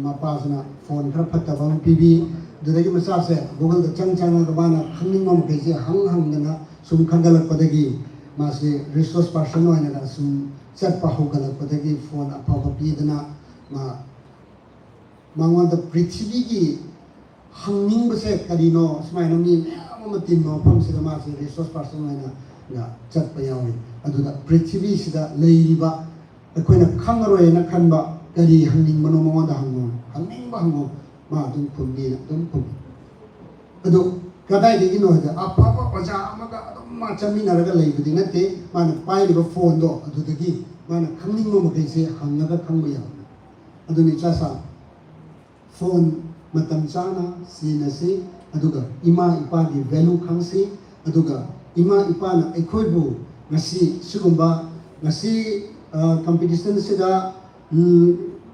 ꯃꯄꯥꯁꯤ나 ꯐꯣꯟ ꯈꯔ ꯐꯠꯇꯕ ꯑꯃ ꯄꯤꯕꯤ ꯑꯗꯨꯗꯒꯤ ꯃꯆꯥꯁꯦ ꯒꯨꯒꯜꯗ ꯆꯪꯉꯒ ꯃꯥꯅ ꯈꯪꯅꯤꯡꯕ ꯃꯈꯩꯁꯦ ꯍꯪꯗꯅ ꯁꯨꯝ ꯈꯪꯒꯠꯂꯛꯄꯗꯒꯤ ꯃꯥꯁꯤ ꯔꯤꯁꯣꯔꯁ ꯄꯥꯔꯁꯟ ꯑꯣꯏꯅ ꯁꯨꯝ ꯆꯠꯄ ꯍꯧꯒꯠꯂꯛꯄꯗꯒꯤ ꯐꯣꯟ ꯑꯐꯕ ꯄꯤꯗꯅ ꯃꯉꯣꯟꯗ ꯄ꯭ꯔꯤꯊꯤꯕꯤꯒꯤ ꯍꯪꯅꯤꯡꯕꯁꯦ ꯀꯔꯤꯅꯣ ꯁꯨꯃꯥꯏꯅ ꯃꯤ ꯃꯌꯥꯝ ꯑꯃ ꯇꯤꯟꯕ ꯃꯐꯝꯁꯤꯗ ꯃꯥꯁꯤ ꯔꯤꯁꯣꯔꯁ ꯄꯥꯔꯁꯟ ꯑꯣꯏꯅ ꯆꯠꯄ ꯌꯥꯎꯏ ꯑꯗꯨꯗ ꯄ꯭ꯔꯤꯊꯤꯕꯤꯁꯤꯗ ꯂꯩꯔꯤꯕ ꯑꯩꯈꯣꯏꯅ ꯈꯪꯉꯔꯣꯏꯅ ꯈꯟꯕ ꯀꯔꯤ ꯍꯪꯅꯤꯡꯕꯅꯣ ꯃꯉꯣꯟꯗ ꯍꯪꯉꯣ ꯍꯪꯅꯤꯡꯕ ꯍꯪꯉꯣ ꯃꯥ ꯑꯗꯨꯝ ꯈꯨꯝꯕꯤꯅ ꯑꯗꯨꯝ ꯈꯨꯝꯃꯤ ꯑꯗꯨ ꯀꯗꯥꯏꯗꯒꯤꯅꯣ ꯍꯥꯏꯕꯗ ꯑꯐꯕ ꯑꯣꯖꯥ ꯑꯃꯒ ꯑꯗꯨꯝ ꯃꯥ ꯆꯠꯃꯤꯟꯅꯔꯒ ꯂꯩꯕꯗꯤ ꯅꯠꯇꯦ ꯃꯥꯅ ꯄꯥꯏꯔꯤꯕ ꯐꯣꯟꯗꯣ ꯑꯗꯨꯗꯒꯤ ꯃꯥꯅ ꯈꯪꯅꯤꯡꯕ ꯃꯈꯩꯁꯦ ꯍꯪꯉꯒ ꯈꯪꯕ ꯌꯥꯕꯅꯤ ꯑꯗꯨꯅ ꯏꯆꯥꯁꯥ ꯐꯣꯟ ꯃꯇꯝ ꯆꯥꯅ ꯁꯤꯖꯤꯟꯅꯁꯤ ꯑꯗꯨꯒ ꯏꯃꯥ ꯏꯄꯥꯒꯤ ꯚꯦꯂꯨ ꯈꯪꯁꯤ ꯑꯗꯨꯒ ꯏꯃꯥ ꯏꯄꯥꯅ ꯑꯩꯈꯣꯏꯕꯨ ꯉꯁꯤ ꯁꯤꯒꯨꯝꯕ ꯉꯁꯤ ꯀꯝꯄꯤꯇꯤꯁꯟꯁꯤꯗ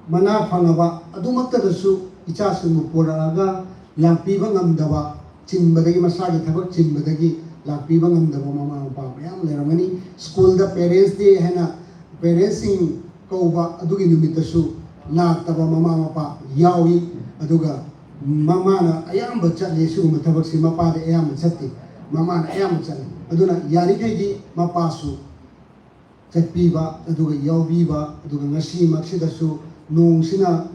ꯃꯅꯥ ꯐꯪꯉꯕ ꯑꯗꯨꯃꯛꯇꯗꯁꯨ ꯏꯆꯥꯁꯤꯡꯕꯨ ꯄꯨꯔꯛꯑꯒ ꯂꯥꯛꯄꯤꯕ ꯉꯝꯗꯕ ꯆꯤꯟꯕꯗꯒꯤ ꯃꯁꯥꯒꯤ ꯊꯕꯛ ꯆꯤꯟꯕꯗꯒꯤ ꯂꯥꯛꯄꯤꯕ ꯉꯝꯗꯕ ꯃꯃꯥ ꯃꯄꯥ ꯃꯌꯥꯝ ꯂꯩꯔꯝꯒꯅꯤ ꯁ꯭ꯀꯨꯜꯗ ꯄꯦꯔꯦꯟꯁ ꯗꯦ ꯍꯥꯏꯅ ꯄꯦꯔꯦꯟꯁꯁꯤꯡ ꯀꯧꯕ ꯑꯗꯨꯒꯤ ꯅꯨꯃꯤꯠꯇꯁꯨ ꯂꯥꯛꯇꯕ ꯃꯃꯥ ꯃꯄꯥ ꯌꯥꯎꯏ ꯑꯗꯨꯒ ꯃꯃꯥꯅ ꯑꯌꯥꯝꯕ ꯆꯠꯂꯤ ꯁꯤꯒꯨꯝꯕ ꯊꯕꯛꯁꯤ ꯃꯄꯥꯗ ꯑꯌꯥꯝꯕ ꯆꯠꯇꯦ ꯃꯃꯥꯅ ꯑꯌꯥꯝꯕ ꯆꯠꯂꯤ ꯑꯗꯨꯅ ꯌꯥꯔꯤꯈꯩꯗꯤ ꯃꯄꯥꯁꯨ ꯆꯠꯄꯤꯕ ꯑꯗꯨꯒ ꯌꯥꯎꯕꯤꯕ ꯑꯗꯨꯒ ꯉꯁꯤꯃꯛꯁꯤꯗꯁꯨ ꯅꯣꯡꯁꯤꯅ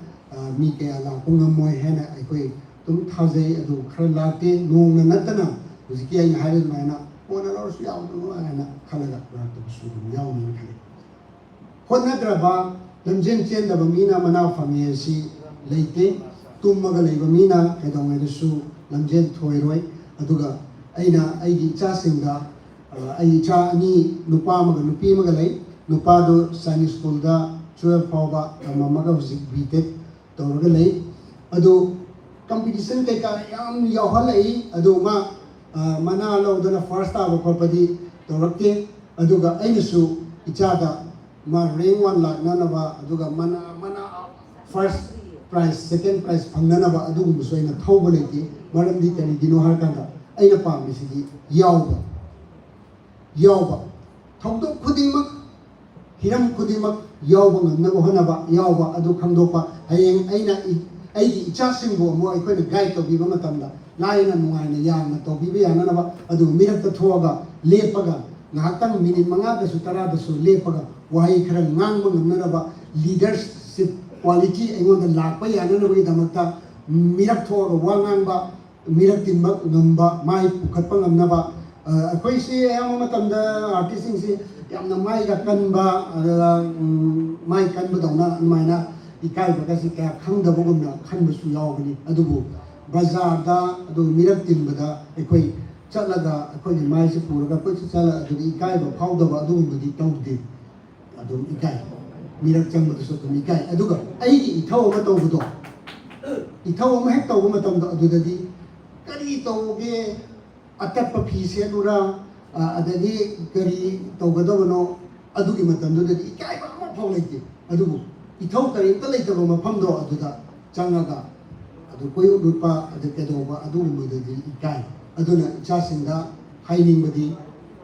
ꯃꯤ ꯀꯌꯥ ꯂꯥꯛꯄ ꯉꯝꯃꯣꯏ ꯍꯥꯏꯅ ꯑꯩꯈꯣꯏ ꯑꯗꯨꯝ ꯊꯥꯖꯩ ꯑꯗꯨ ꯈꯔ ꯂꯥꯛꯇꯦ ꯅꯣꯡꯅ ꯅꯠꯇꯅ ꯍꯧꯖꯤꯛꯀꯤ ꯑꯩꯅ ꯍꯥꯏꯔꯤꯕ ꯑꯗꯨꯃꯥꯏꯅ ꯀꯣꯟꯅ ꯂꯧꯔꯁꯨ ꯌꯥꯎꯗꯅꯣ ꯍꯥꯏꯅ ꯈꯜꯂꯒ ꯂꯥꯛꯇꯕꯁꯨ ꯑꯗꯨꯝ ꯌꯥꯎꯅꯤꯅ ꯈꯜꯂꯤ ꯍꯣꯠꯅꯗ꯭ꯔꯕ ꯂꯝꯖꯦꯟ ꯆꯦꯟꯗꯕ ꯃꯤꯅ ꯃꯅꯥ ꯐꯪꯉꯤ ꯑꯁꯤ ꯂꯩꯇꯦ ꯇꯨꯝꯃꯒ ꯂꯩꯕ ꯃꯤꯅ ꯀꯩꯗꯧꯉꯩꯗꯁꯨ ꯂꯝꯖꯦꯟ ꯊꯣꯏꯔꯣꯏ ꯑꯗꯨꯒ ꯑꯩꯅ ꯑꯩꯒꯤ ꯏꯆꯥꯁꯤꯡꯗ ꯑꯩ ꯏꯆꯥ ꯑꯅꯤ ꯅꯨꯄꯥ ꯑꯃꯒ ꯅꯨꯄꯤ ꯑꯃꯒ ꯂꯩ ꯅꯨꯄꯥꯗꯨ ꯆꯥꯏꯅꯤꯁ ꯁ꯭ꯀꯨꯜꯗ 12 ꯐꯥꯎꯕ ꯇꯝꯃꯝꯃꯒ ꯍꯧꯖꯤꯛ B.Tech ꯇꯧꯔꯒ ꯂꯩ ꯑꯗꯨ ꯀꯝꯄꯤꯇꯤꯁꯟ ꯀꯩꯀꯥ ꯌꯥꯝ ꯌꯥꯎꯍꯜꯂꯛꯏ ꯑꯗꯨ ꯃꯅꯥ ꯂꯧꯗꯅ ꯐꯥꯔꯁ ꯇꯥꯕ ꯈꯣꯠꯄꯗꯤ ꯇꯧꯔꯛꯇꯦ ꯑꯗꯨꯒ ꯑꯩꯅꯁꯨ ꯏꯆꯥꯗ ꯔꯦꯡk 1 ꯂꯥꯛꯅꯅꯕ ꯑꯗꯨꯒ ꯃꯅꯥ ꯐꯥꯔꯁ ꯄ꯭ꯔꯥꯏꯖ ꯁꯦꯀꯦꯟ ꯄ꯭ꯔꯥꯏꯖ ꯐꯪꯅꯅꯕ ꯑꯗꯨꯒꯨꯝꯕꯁꯨ ꯑꯩꯅ ꯊꯧꯕ ꯂꯩꯇꯦ ꯃꯔꯝꯗꯤ ꯀꯔꯤꯒꯤꯅꯣ ꯍꯥꯏꯔꯀꯥꯟꯗ ꯑꯩꯅ ꯄꯥꯝꯃꯤꯁꯤꯗꯤ ꯌꯥꯎꯕ ꯊꯧꯗꯣꯛ ꯈꯨꯗꯤꯡꯃꯛ ꯍꯤꯔꯝ ꯈꯨꯗꯤꯡꯃꯛ ꯌꯥꯎꯕ ꯉꯝꯅꯕ ꯍꯣꯠꯅꯕ ꯌꯥꯎꯕ ꯑꯗꯨ ꯈꯪꯗꯣꯛꯄ ꯍꯌꯦꯡ ꯑꯩꯒꯤ ꯏꯆꯥꯁꯤꯡꯕꯨ ꯑꯃꯨꯛ ꯑꯩꯈꯣꯏꯅ ꯒꯥꯏꯗ ꯇꯧꯕꯤꯕ ꯃꯇꯝꯗ ꯂꯥꯏꯅ ꯅꯨꯡꯉꯥꯏꯅ ꯌꯥꯝꯅ ꯇꯧꯕꯤꯕ ꯌꯥꯅꯅꯕ ꯑꯗꯨꯒ ꯃꯤꯔꯛꯇ ꯊꯣꯛꯑꯒ ꯂꯦꯞꯄꯒ ꯉꯥꯏꯍꯥꯛꯇꯪ ꯃꯤꯅꯤꯠ 5ꯗꯁꯨ 10ꯗꯁꯨ ꯂꯦꯞꯄꯒ ꯋꯥꯍꯩ ꯈꯔ ꯉꯥꯡꯕ ꯉꯝꯅꯅꯕ ꯂꯤꯗꯔꯁꯤꯞ ꯀ꯭ꯋꯥꯂꯤꯇꯤ ꯑꯩꯉꯣꯟꯗ ꯂꯥꯛꯄ ꯌꯥꯅꯅꯕꯒꯤꯗꯃꯛꯇ ꯃꯤꯔꯛ ꯊꯣꯛꯑꯒ ꯋꯥ ꯉꯥꯡꯕ ꯃꯤꯔꯛ ꯇꯤꯟꯕ ꯉꯝꯕ ꯃꯥꯏ ꯄꯨꯈꯠꯄ ꯉꯝꯅꯕ ꯑꯩꯈꯣꯏꯁꯤ ꯑꯌꯥꯝꯕ ꯃꯇꯝꯗ ꯑꯥꯔꯇꯤꯁꯁꯤꯡꯁꯤ ꯌꯥꯝꯅ ꯃꯥꯏꯒ ꯀꯟꯕ ꯑꯗꯨꯒ ꯃꯥꯏ ꯀꯟꯕꯗꯧꯅ ꯑꯗꯨꯃꯥꯏꯅ ꯏꯀꯥꯏꯕꯒꯁꯤ ꯀꯌꯥ ꯈꯪꯗꯕꯒꯨꯝꯅ ꯈꯟꯕꯁꯨ ꯌꯥꯎꯒꯅꯤ ꯑꯗꯨꯕꯨ ꯕꯖꯥꯔꯗ ꯑꯗꯨꯒ ꯃꯤꯔꯛ ꯇꯤꯟꯕꯗ ꯑꯩꯈꯣꯏ ꯆꯠꯂꯒ ꯑꯩꯈꯣꯏꯒꯤ ꯃꯥꯏꯁꯤ ꯄꯨꯔꯒ ꯑꯩꯈꯣꯏꯁꯨ ꯆꯠꯂꯒ ꯑꯗꯨꯗ ꯏꯀꯥꯏꯕ ꯐꯥꯎꯗꯕ ꯑꯗꯨꯒꯨꯝꯕꯗꯤ ꯇꯧꯗꯦ ꯑꯗꯨꯝ ꯏꯀꯥꯏ ꯃꯤꯔꯛ ꯆꯪꯕꯗꯁꯨ ꯑꯗꯨꯝ ꯏꯀꯥꯏ ꯑꯗꯨꯒ ꯑꯩꯒꯤ ꯏꯊꯧ ꯑꯃ ꯇꯧꯕꯗꯣ ꯏꯊꯧ ꯑꯃ ꯍꯦꯛ ꯇꯧꯕ ꯃꯇꯝꯗ ꯑꯗꯨꯗꯗꯤ ꯀꯔꯤ ꯇꯧꯒꯦ ꯑꯇꯠꯄ ꯐꯤ ꯁꯦꯠꯂꯨꯔꯥ adagi kari tawgadabano adugi matamdudadi ikaiba ama phau leite adugu ithau kari ta leitaba mafamdo aduda changaga adu koyu dupa adu kedoba adu mudadi ikai aduna ichasingda hainingmadi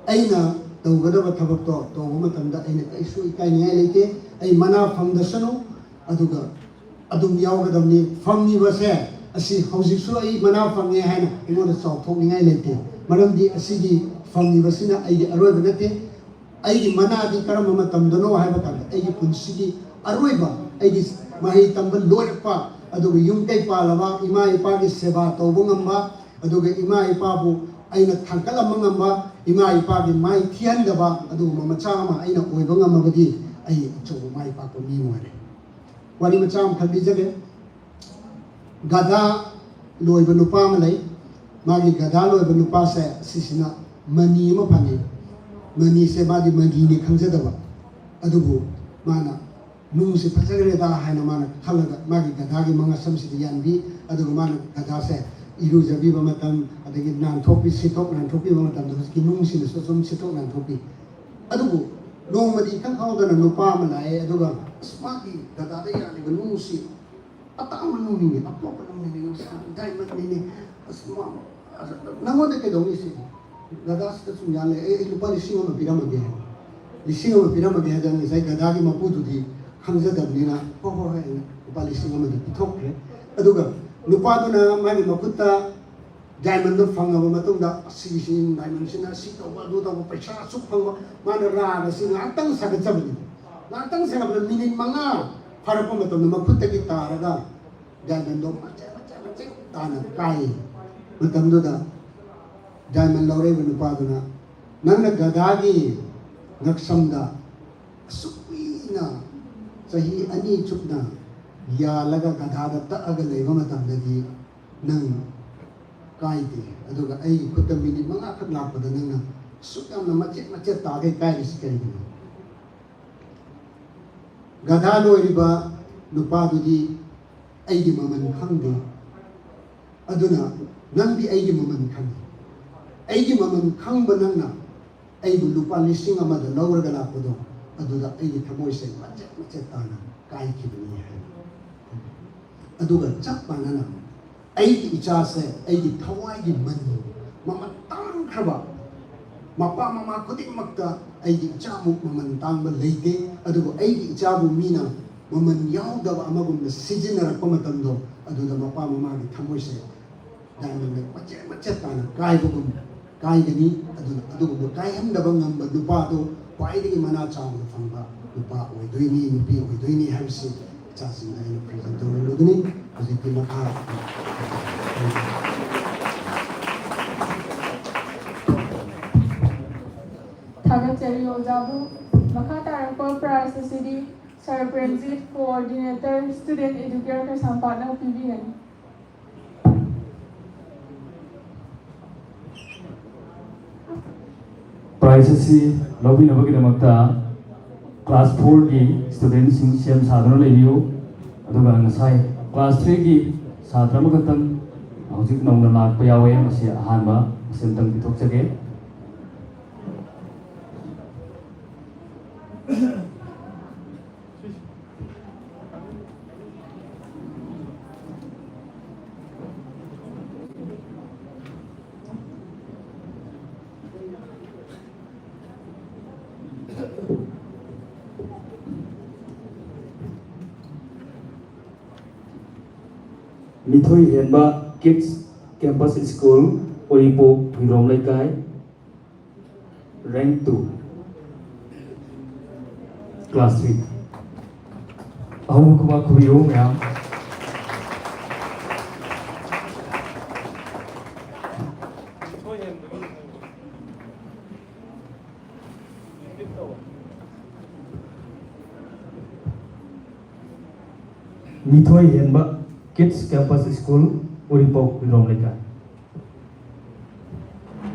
aina tawgadaba thabakto tawba matamda aina kaisu ikai ngai leite ai mana famdasanu aduga adum yawgadamni famni base asi hausiksu ai mana famnge haina ingoda chawthokningai leite maramdi asigi famni basina ai aroiba nate ai mana di karama matamdano haiba kan ai punsigi aroiba ai mahi tamba loipa aduga yumkai palaba ima ipa gi seba tawba ngamba aduga ima ipa bu aina thangkala mangamba ima ipa gi mai thiandaba aduga macha ma aina oiba ngamabadi ai chobo mai pa ko mi moire wari macha am thabi jage gada loiba nupa ma lei magi gada loiba nupa se sisina mani ma phani mani se magi magi ni khangjadaba adubu mana nung se phajagre da haina mana khalaga magi gada gi manga samsi di yanbi adugu mana gada se iru jabi ba matam adagi nan thopi sitok nan thopi ba matam ki nung si so som sitok nan thopi adugu nong madi khang khau da nupa ma lai aduga smagi gada da yani ga nung si atang nung ni appo pa nung ni sa diamond ni asma nangoda ke dong si gada sa sum yan le e lupa lising ma piramage lising ma piramage da ni sai gada gi mapu tu di khangzadabnina ho ho ha lupa lising ma di thokre aduga lupa tu na mai makutta diamond do phangaba matungda si diamond sina si to ba do ta paisa suk phangba mana ra na si ngatang sagat sabni ngatang sagat minit manga farapa matum makutta ki taraga diamond do macha tana kai matum do da diamond lore lupa tu na nang gadagi naksamda sukina sahi ani chukna ya laga gadada ta aga leba matamdagi nang kaide aduga ai khutta minit manga khak lakpada nang sukam na macet ta ge kai sikari gadha loiriba nupa dudi ai gi maman khangde aduna nang bi ai gi maman khang ai gi maman khangba nangna ai bu lupa lising amada lawraga lakpado aduda ai gi thamoi se macet ta na kai kibni hai aduga chak panana ai icha se ai thawai gi man mama tang khaba mapa mama khudik makta ai icha mu maman tang ba leite aduga ai icha bu mina maman yauda ba amagum na sijinara pamatamdo aduda mapa mama gi thamoi se diamond macet ta na kai bu kai gani aduga kai ham da bangam ba lupa do kwai gi mana chang fangba lupa oi doini nupi oi doini hamsi chasing na ino present to lugni aziti makha Thagachari Ojabu Makha Tarakpa Prize City Sir Pranjit Coordinator Student Educator Sampana PBN prize asi lobby nabagidamagta class 4 की student Singh सेम साधन labio अदुगा ngasai class 3 की साधन मखतम हौजिक नौना लाख पयावे मसे अहानबा सेंतम पिथोक जगे Mithoi Henba Kids Campus School Oripo Hirom Laikai Rank 2 Class 3 Ahum kuma kubiyo ngam Mithoi Henba Kids Campus School Uripo Hirom Laikai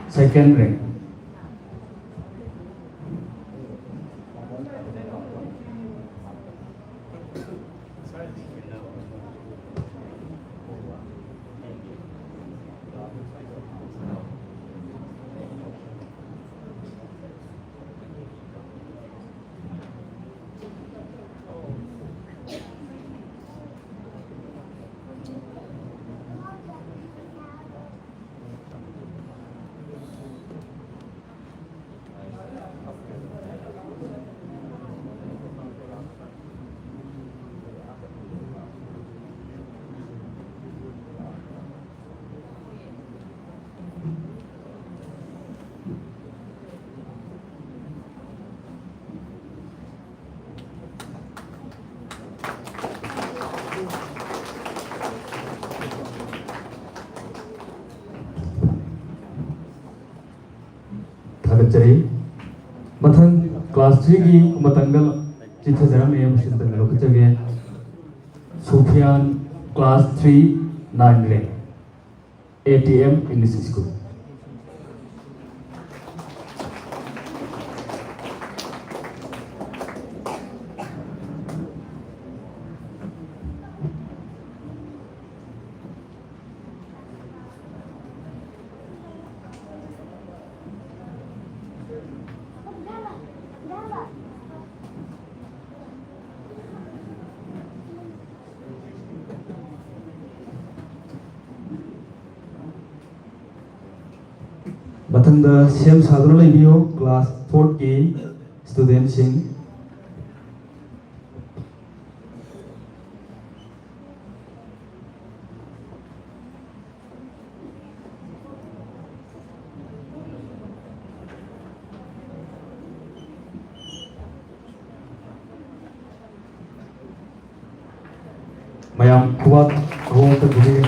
second rank ꯊꯥꯒꯠꯆꯔꯤ ꯃꯊꯪ ꯀ꯭ꯂꯥꯁ 3ꯒꯤ ꯃꯇꯝꯗ ꯆꯤꯊꯖꯔꯝꯃꯤ ꯑꯃꯁꯨꯡ ꯂꯧꯈꯠꯆꯒꯦ ꯁꯨꯐꯤꯌꯥꯟ class 3 9 rank ATM English School ꯃꯊꯪꯗ ꯁꯦꯝ ꯁꯥꯗꯨꯅ ꯂꯩꯕꯤꯌꯨ ꯀ꯭ꯂꯥꯁ 4ꯒꯤ ꯁ꯭ꯇꯨꯗꯦꯟꯠꯁꯤꯡ ꯃꯌꯥꯝ ꯈꯨꯕꯥꯛ ꯑꯍꯣꯡꯕ ꯄꯤꯕꯤꯌꯨ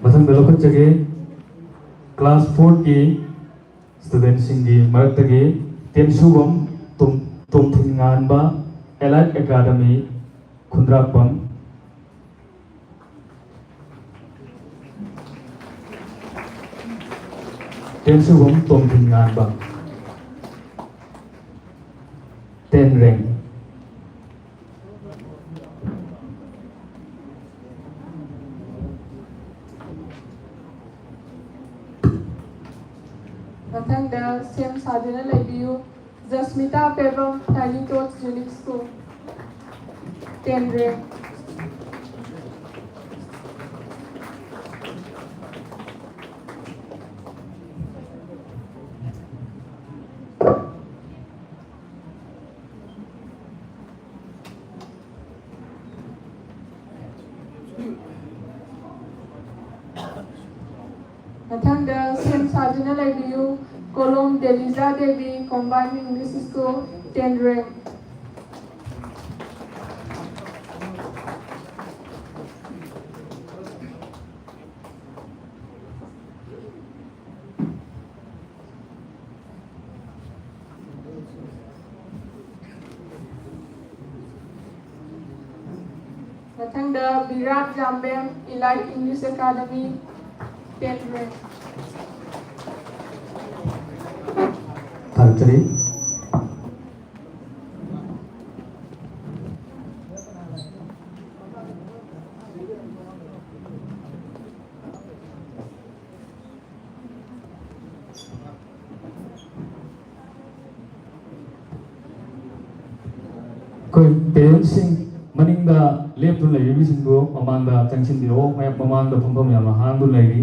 ꯃꯊꯪꯗ ꯂꯧꯈꯠꯆꯒꯦ ꯀ꯭ꯂꯥꯁ 4ꯒꯤ ꯁ꯭ꯇꯨꯗꯦꯟꯠꯁꯤꯡꯒꯤ ꯃꯔꯛꯇꯒꯤ ꯇꯦꯟꯁꯨꯕꯝ ꯇꯣꯝꯊꯤꯡꯉꯥꯟꯕ ꯑꯦꯂꯥꯏꯠ ꯑꯦꯀꯥꯗꯃꯤ ꯈꯨꯟꯗ꯭ꯔꯥꯛꯄꯝ ꯇꯦꯟꯁꯨꯕꯝ ꯇꯣꯝꯊꯤꯡꯉꯥꯟꯕ 10 rank ꯃꯊꯪꯗ ꯁꯦꯝ ꯁꯥꯗꯨꯅ ꯂꯩꯕꯤꯌꯨ ꯖꯁꯃꯤꯇꯥ Pebam ꯇꯥꯏꯅꯤ tots unique school 10 rank ꯃꯊꯪꯗ ꯁꯦꯝ ꯁꯥꯗꯨꯅ ꯂꯩꯕꯤꯌꯨ ꯀꯣꯂꯣꯝ ꯗꯦꯂꯤꯖꯥ ꯗꯦꯕꯤ ꯀꯣꯝꯕꯥꯏꯟ ꯏꯪꯂꯤꯁ ꯁ꯭ꯀꯨꯜ 10 rank ꯃꯊꯪꯗ ꯕꯤꯔꯥꯠ ꯖꯥꯝꯕꯦꯝ ꯏꯂꯥꯏꯠ ꯏꯪꯂꯤꯁ ꯑꯦꯀꯥꯗꯃꯤ 10 rank ꯊꯥꯒꯠꯆꯔꯤ ꯑꯩꯈꯣꯏ ꯄꯦꯔꯦꯟꯠꯁꯤꯡ ꯃꯅꯤꯡꯗ ꯂꯦꯞꯇꯨꯅ ꯂꯩꯔꯤꯕꯁꯤꯡꯗꯨ ꯃꯃꯥꯡꯗ ꯆꯪꯁꯤꯟꯕꯤꯔꯛꯑꯣ ꯃꯃꯥꯡꯗ ꯐꯝꯐꯝ ꯌꯥꯝꯅ ꯍꯥꯡꯗꯨꯅ ꯂꯩꯔꯤ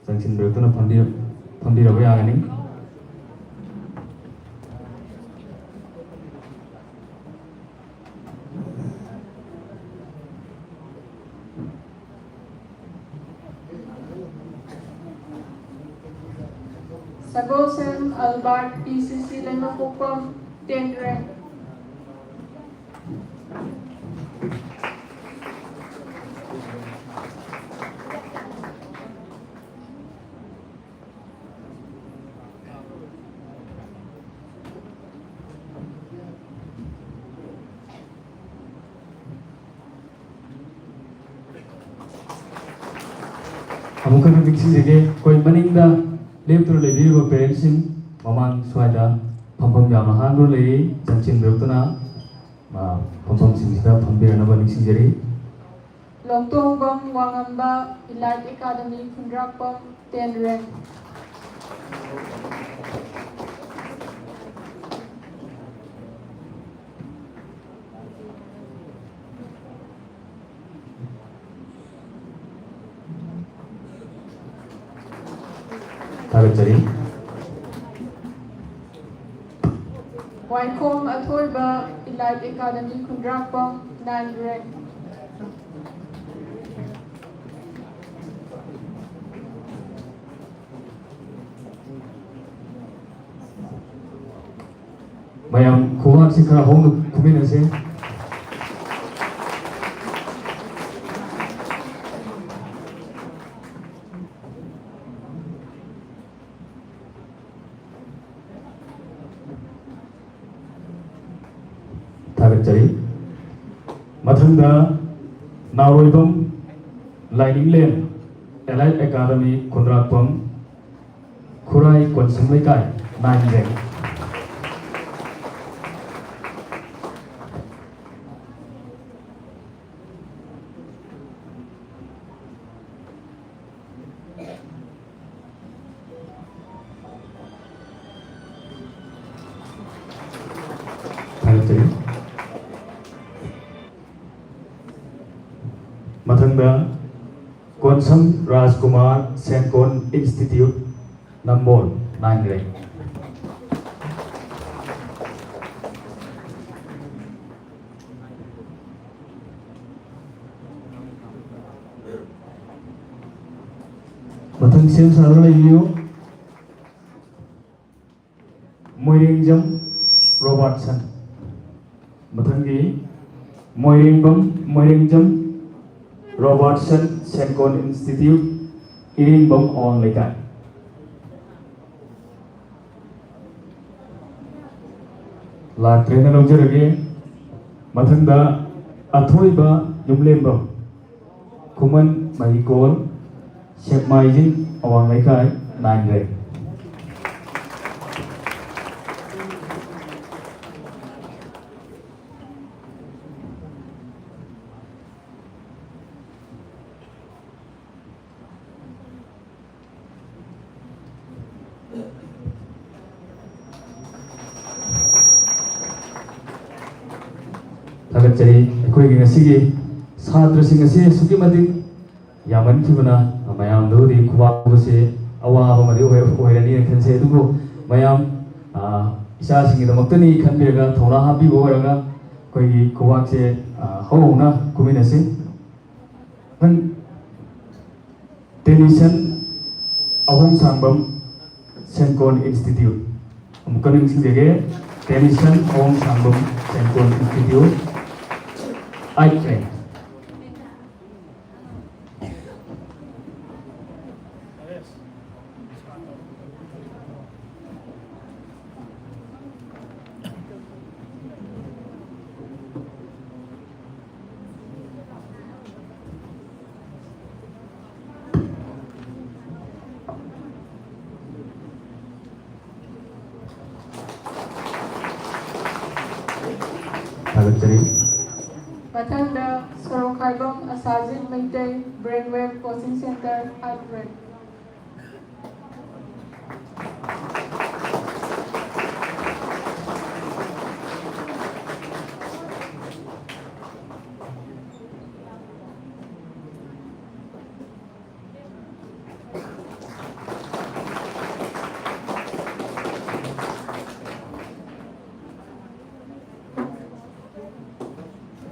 ꯆꯪꯁꯤꯟꯕꯤꯔꯛꯇꯨꯅ ꯐꯝꯕꯤꯔꯕ ꯌꯥꯒꯅꯤ Sagosem Albert PCC Lemapokpam 10 rank ꯑꯃꯨꯛꯀ ꯅꯤꯡꯁꯤꯡꯖꯒꯦ ꯑꯩꯈꯣꯏ ꯃꯅꯤꯡꯗ ꯂꯦꯞꯇꯨꯅ ꯂꯩꯕꯤꯔꯤꯕ ꯄꯦꯔꯦꯟꯠꯁꯤꯡ ꯃꯃꯥꯡ ꯁ꯭ꯋꯥꯏꯗ ꯐꯝꯐꯝ ꯌꯥꯝꯅ ꯍꯥꯡꯗꯨꯅ ꯂꯩꯔꯤ ꯆꯪꯁꯤꯟꯕꯤꯔꯛꯇꯨꯅ ꯐꯝꯐꯝꯁꯤꯡꯁꯤꯗ ꯐꯝꯕꯤꯔꯅꯕ ꯅꯤꯡꯁꯤꯡꯖꯔꯤ Longtongbam Wangamba Elite Academy Khundrakpam 10 rank ꯊꯥꯒꯠꯆꯔꯤ Waikom Athoiba Elite Academy Khundrakpam 9 rank ꯃꯌꯥꯝ ꯈꯨꯕꯥꯛꯁꯤ ꯈꯔ ꯍꯧꯅ ꯈꯨꯃꯤꯟꯅꯁꯦ ꯊꯥꯒꯠꯆꯔꯤ ꯃꯊꯪꯗ ꯅꯥꯎꯔꯣꯏꯕꯝ ꯂꯥꯏꯅꯤꯡꯂꯦꯟ ꯑꯦꯂꯥꯏꯠ ꯑꯦꯀꯥꯗꯃꯤ ꯈꯨꯟꯗ꯭ꯔꯥꯛꯄꯝ ꯈꯨꯔꯥꯏ ꯀꯣꯟꯁꯝ ꯂꯩꯀꯥꯏ 9 rank ꯊꯥꯒꯠꯆꯔꯤ ꯃꯊꯪꯗ ꯀꯣꯟꯁꯝ ꯔꯥꯖꯀꯨꯃꯥꯔ ꯁꯦꯟꯀꯣꯟ ꯏꯟꯁꯇꯤꯇ꯭ꯌꯨꯠ ꯅꯝꯕꯣꯜ 9 rank मथंग सेम साधन लेबियो मोइरेंजम रॉबर्टसन मथंगी मोइरेंजम रॉबर्टसन सेंकोन इंस्टीट्यूट इरिंबम ऑन लेकाय लाक्रेन लौजरगे मथंगा अथोइबा युमलेंबम कुमन महिकोल शेपमाइजिन अवांग लेकाय 9 rank थागतचरी अखोइगी ngasiगी छात्रसिंग असे सुकी मतिक यामन खिबना मयाम दोदी खुबाबसे अवाब मदि ओइरनी खनसे दुगो मयाम इसा सिंगी दमक्तनी खनबेगा थौना हाबी बोरगा कोइगी खुबाकसे हौना कुमिनसे हन टेनिसन अहम सांबम सेंकोन इंस्टीट्यूट अमुकनिंग सिंगे टेनिसन अहम सांबम सेंकोन इंस्टीट्यूट 8 rank थागतचरी Matanda, Sorokhaibam Asazin Meitei Brainwave Coaching Center, 8 rank.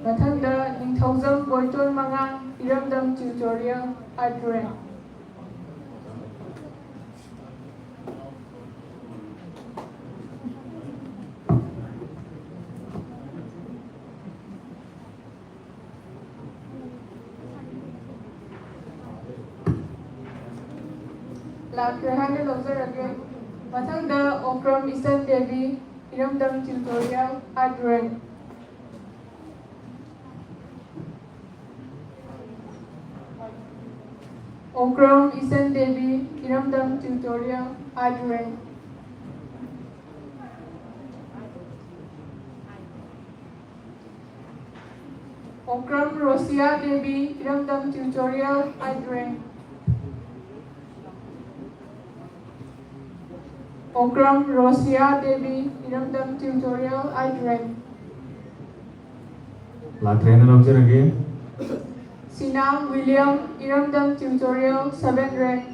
Matanda, Ningthauzam Boitol Mangang Iramdam Tutorial, 8 rank. Lakrahana Lozarage, Matanda Okram Isan Devi Iramdam Tutorial, 8 rank. Okram Isan Devi Iramdam Tutorial, 8 rank. Okram Rosia Devi Iramdam Tutorial, 8 rank. Okram Rosia Devi Iramdam Tutorial, 8 rank. लाक्रेन लौजरगे Sinam William Iramdam Tutorial, 7 rank.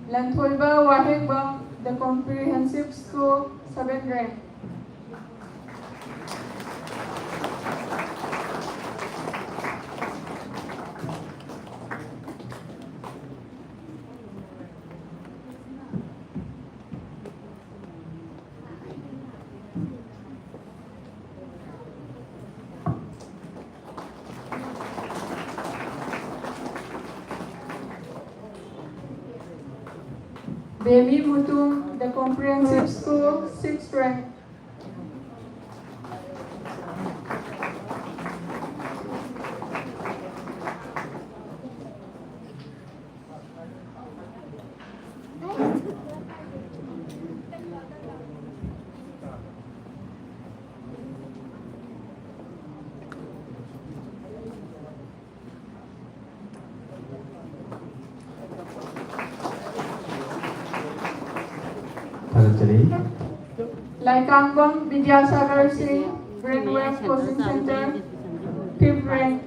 Lanthoiba Wahengbam, The Comprehensive School, 7 rank. Baby Mutum, the Comprehensive School, 6th rank. Laikangbam Vidyasagar Singh, Brainwave Coaching Center, 5th rank.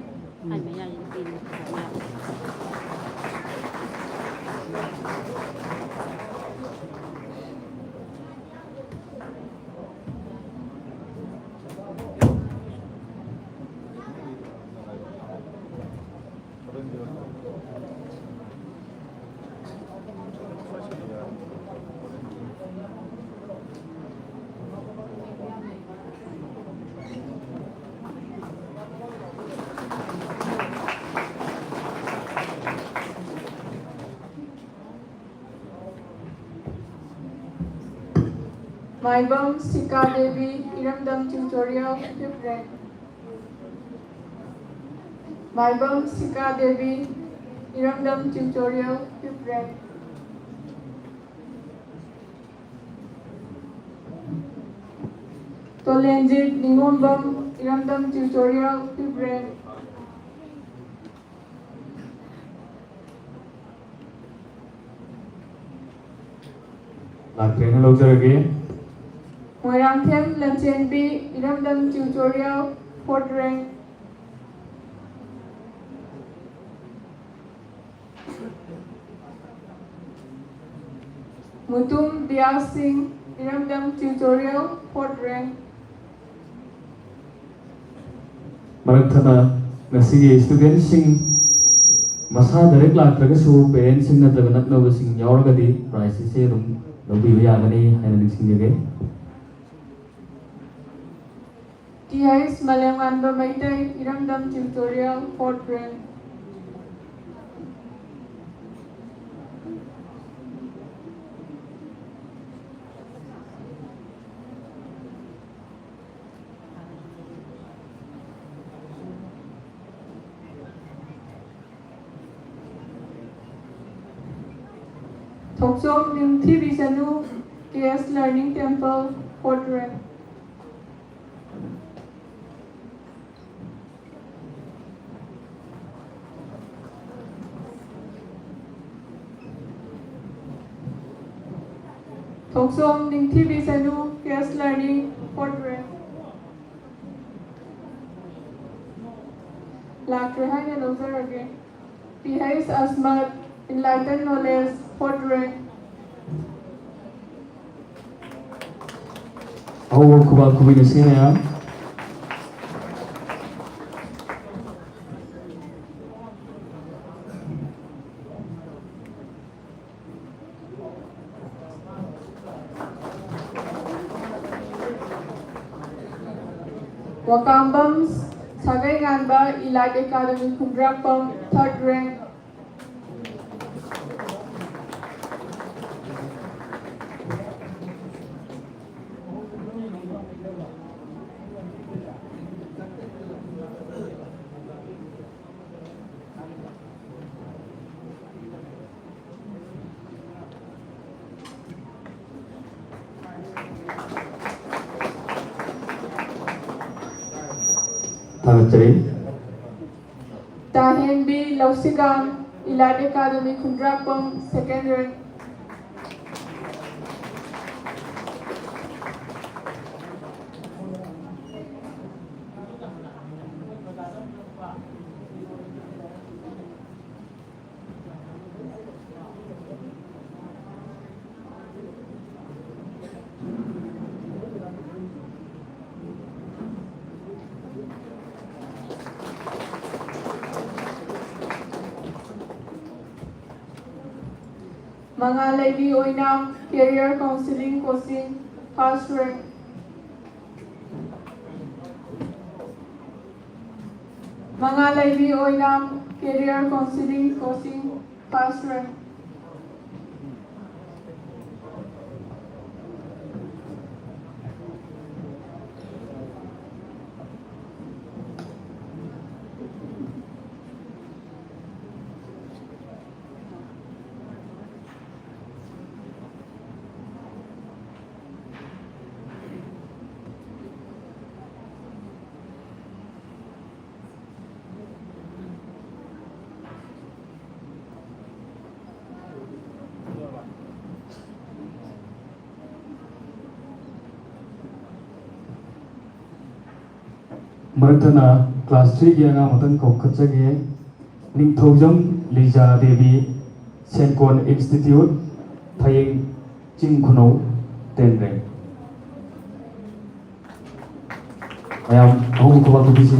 Maibam Sika Devi, Iramdam Tutorial, 5th rank. Maibam Sika Devi, Iramdam Tutorial, 5th rank. Tolenjit Ningombam, Iramdam Tutorial, 5th rank. Lakrena logjarage. Moirangthem Lanchenbi, Iramdam Tutorial, 4th rank. Mutum Diyal Singh, Iramdam Tutorial, 4th rank. Marathana ngasigi student sing masa direct lakragasu parents sing natraga natnaba sing yauragadi prize se rum lobi yagani haina ningsingege. TIS Malanganba Maitai, Iramdam Tutorial, 4th rank. Thoksom Nimthi Visanu, KS Learning Temple, 4th rank. Thoksom Nimthi Visanu, KS Learning, 4th rank. Lakrehaina Lozarage, PHS Asmat, Enlightened Knowledge, 4th rank. Awo kuba kubi nasina. Wakambam Sagai Ganba, Elite Academy, Kundrakpam, 3rd rank. Tahen B. Lausigam, Elite Academy, Kundrakpam, 2nd rank. Mangalaibi Oinam, Career Counseling Coaching, 1st rank. Mangalaibi Oinam, Career Counseling Coaching, 1st rank. ꯃꯔꯛꯇꯅ class 3ꯒꯤ ꯑꯉꯥꯡ ꯑꯃꯇꯪ ꯀꯧꯈꯠꯆꯒꯦ ꯅꯤꯡꯊꯧꯖꯝ ꯂꯤꯖꯥ Devi ꯁꯦꯟꯀꯣꯟ institute ꯐꯌꯦꯡ ꯆꯤꯡ ꯈꯨꯅꯧ ꯇꯦꯟꯕꯦꯡ ꯃꯌꯥꯝ ꯑꯍꯨꯝ ꯈꯨꯕꯥꯛ ꯈꯨꯕꯤꯁꯤ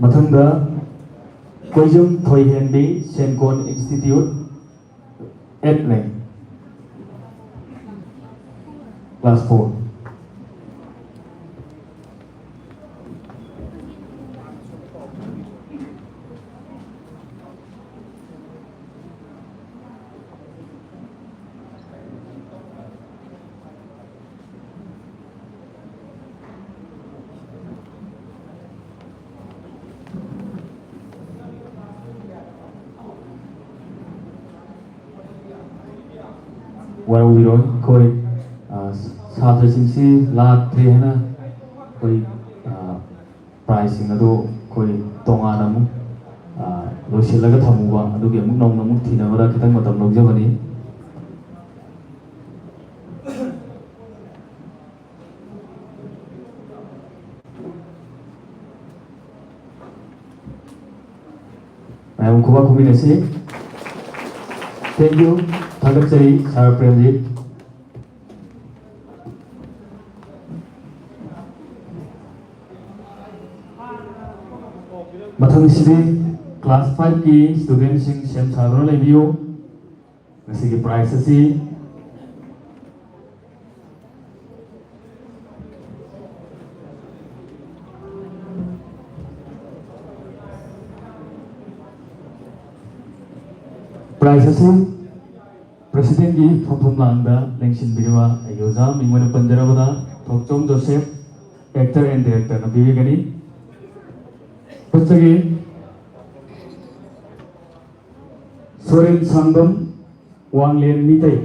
ꯃꯊꯪꯗ ꯀꯣꯏꯖꯝ ꯊꯣꯏꯍꯦꯟꯕꯤ ꯁꯦꯟꯀꯣꯟ institute 8 rank class 4 ꯋꯥꯔꯧꯕꯤꯔꯣꯏ ꯑꯩꯈꯣꯏ ꯁꯥꯇ꯭ꯔꯁꯤꯡꯁꯤ ꯂꯥꯛꯇ꯭ꯔꯦ ꯍꯥꯏꯅ ꯑꯩꯈꯣꯏ ꯄ꯭ꯔꯥꯏꯖꯁꯤꯡ ꯑꯗꯨ ꯑꯩꯈꯣꯏ ꯇꯣꯉꯥꯟꯅ ꯑꯃꯨꯛ ꯂꯣꯏꯁꯤꯜꯂꯒ ꯊꯝꯃꯨꯕ ꯑꯗꯨꯒꯤ ꯑꯃꯨꯛ ꯅꯧꯅ ꯑꯃꯨꯛ ꯊꯤꯅꯕꯗ ꯈꯤꯇꯪ ꯃꯇꯝ ꯂꯧꯖꯕꯅꯤ ꯃꯌꯥꯝ ꯈꯨꯕꯥꯛ ꯈꯨꯕꯤꯟꯅꯁꯤ ꯊꯦꯡꯛ ꯌꯨ ꯊꯥꯒꯠꯆꯔꯤ ꯁꯥꯔ ꯄ꯭ꯔꯦꯝꯖꯤꯠ ꯃꯊꯪꯁꯤꯗꯤ ꯀ꯭ꯂꯥꯁ 5ꯒꯤ ꯁ꯭ꯇꯨꯗꯦꯟꯠꯁꯤꯡ ꯁꯦꯝ ꯁꯥꯗꯨꯅ ꯂꯩꯕꯤꯌꯨ ꯉꯁꯤꯒꯤ ꯄ꯭ꯔꯥꯏꯖ ꯑꯁꯤ ꯄ꯭ꯔꯥꯏꯖ ꯑꯁꯤ ꯄ꯭ꯔꯦꯁꯤꯗꯦꯟꯠꯀꯤ ꯐꯝꯐꯝꯂꯥꯡꯗ ꯂꯦꯡꯁꯤꯟꯕꯤꯔꯤꯕ ꯑꯩꯒꯤ ꯑꯣꯖꯥ ꯃꯤꯡ ꯑꯣꯏꯅ ꯄꯟꯖꯔꯕꯗ ꯊꯣꯛꯆꯣꯝ ꯖꯣꯁꯦꯐ ꯑꯦꯛꯇꯔ ꯑꯦꯟ ꯗꯤꯔꯦꯛꯇꯔꯅ ꯄꯤꯕꯤꯒꯅꯤ ꯄꯨꯠꯆꯒꯤ ꯁꯣꯔꯦꯟ ꯁꯥꯡꯕꯝ ꯋꯥꯡꯂꯦꯟ ꯃꯤꯇꯩ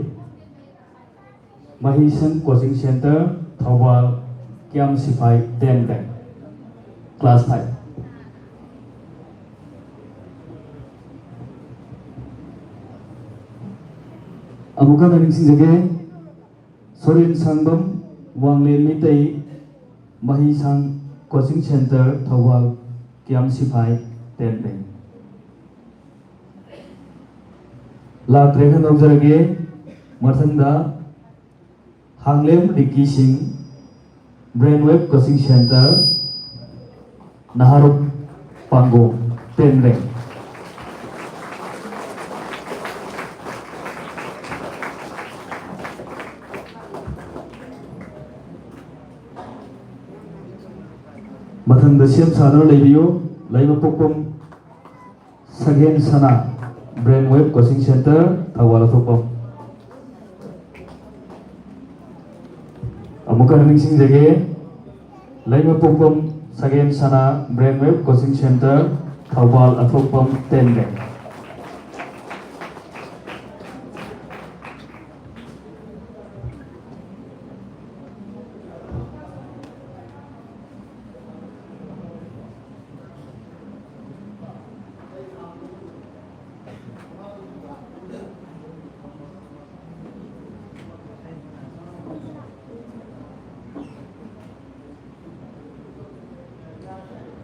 ꯃꯍꯤꯁꯪ coaching centre Thoubal Kiyam Siphai 10 rank class 5 ꯑꯃꯨꯛꯀ ꯅꯤꯡꯁꯤꯡꯖꯒꯦ ꯁꯣꯔꯦꯟ ꯁꯥꯡꯕꯝ ꯋꯥꯡꯂꯦꯟ ꯃꯤꯇꯩ ꯃꯍꯤꯁꯪ coaching centre Thoubal Kiyam Siphai 10 rank ꯂꯥꯛꯇ꯭ꯔꯦ ꯈꯟ ꯂꯧꯖꯔꯒꯦ ꯃꯊꯪꯗ Hanglem Ricky Singh brain wave coaching centre Naharup ꯄꯥꯡꯒꯣ 10 rank ꯃꯊꯪꯗ ꯁꯦꯝ ꯁꯥꯗꯨꯅ ꯂꯩꯕꯤꯌꯨ Leimapokpam Sagen Sana brain wave coaching centre Thoubal Athokpam ꯑꯃꯨꯛꯀ ꯅꯤꯡꯁꯤꯡꯖꯒꯦ Leimapokpam Sagen Sana brain wave coaching centre Thoubal Athokpam 10 rank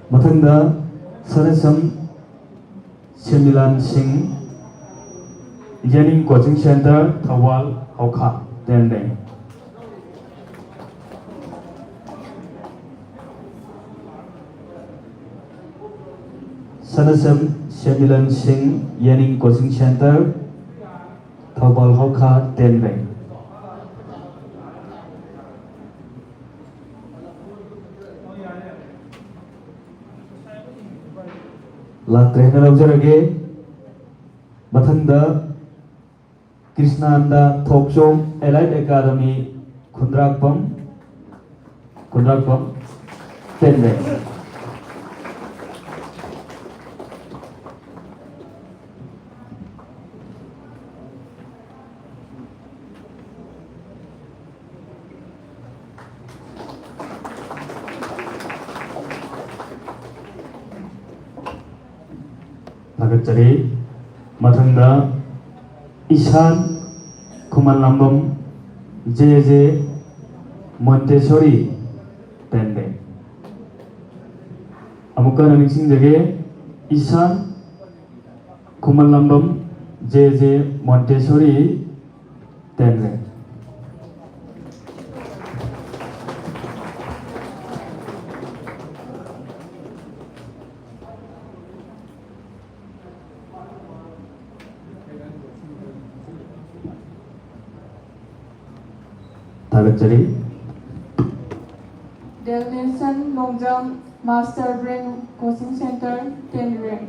ꯃꯊꯪꯗ ꯁꯅꯁꯝ ꯁꯦꯃꯤꯂꯥꯟ ꯁꯤꯡ ꯌꯦꯅꯤꯡ ꯀꯣꯆꯤꯡ ꯁꯦꯟꯇꯔ ꯊꯧꯕꯥꯜ ꯍꯧꯈꯥ 10 rank Sanasem Shemilan Singh Yening Coaching Center Thobal Hokha 10 rank. Latrehna Lawjarage Mathanda Krishnanda Thokchom Elite Academy Kundrakpam 10 rank. Nagatari Mathanda Ishan Kumalambam JJ Montessori 10 rank. Amuka Nanising Jage Ishan Kumalambam JJ Montessori 10 rank. Tagachari Delnation Longjam Master Brain Coaching Center 10 rank.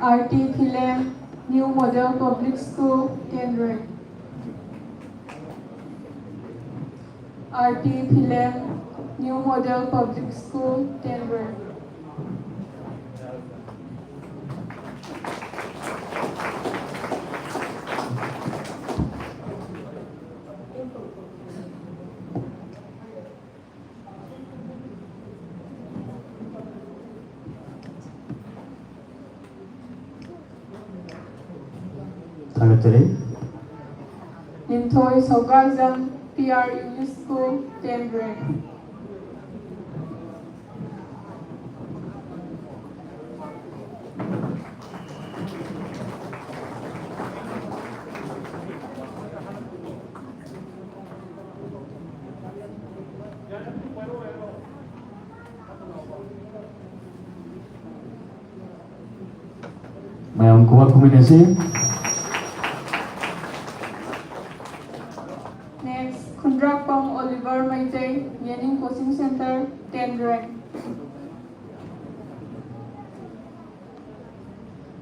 RT Film New Model Public School 10 rank. RT Film New Model Public School 10 rank. Tagachari Ninthoi Sogaizam PR English School 10 rank. Mayang kuat kombinasi. Next, Kundrakpam Oliver Maitei Yening Coaching Center 10 rank.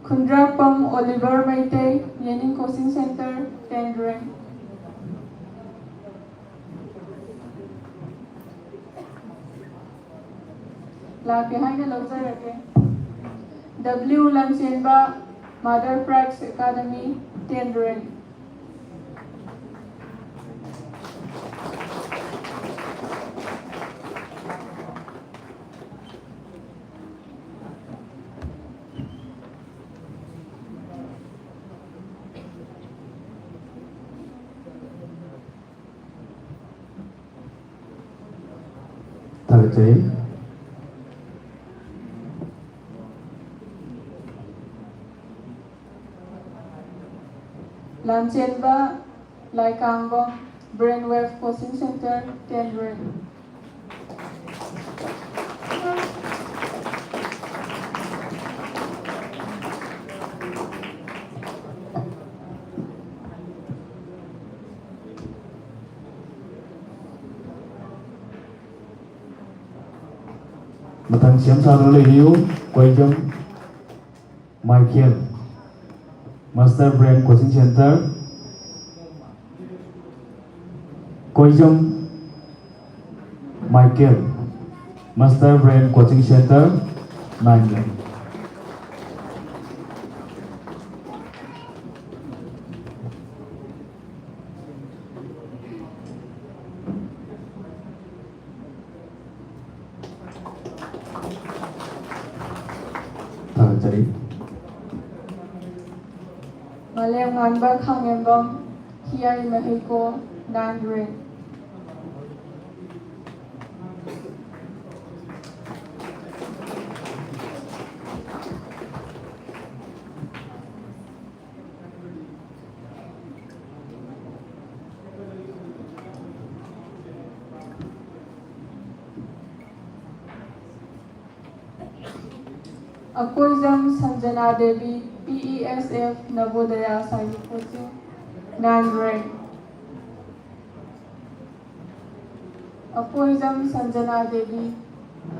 Kundrakpam Oliver Maitei Yening Coaching Center 10 rank. Lagi hai na lawjarage W Lamchenba Mother Prax Academy 10 rank. Tagachari Lamchenba Laikangbong Brainwave Coaching Center 10 rank. Matang siam sa review Koijam Michael Master Brain Coaching Center Koijam Michael Master Brain Coaching Center 9 rank. Tagachari Malem Nganba Khangembong Kiai Mahiko 9 rank. Akoizam Sanjana Devi, PESF Navodaya Sainik Coaching, 9 rank. Akoizam Sanjana Devi,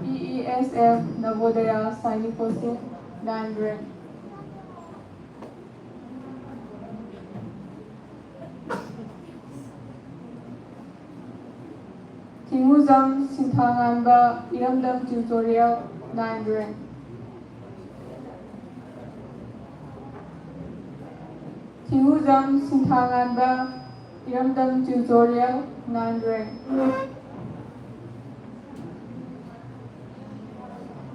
PESF Navodaya Sainik Coaching, 9 rank. Tinguzam Sinthanganba, Iramdam Tutorial, 9 rank. Tinguzam Sinthanganba, Iramdam Tutorial, 9 rank.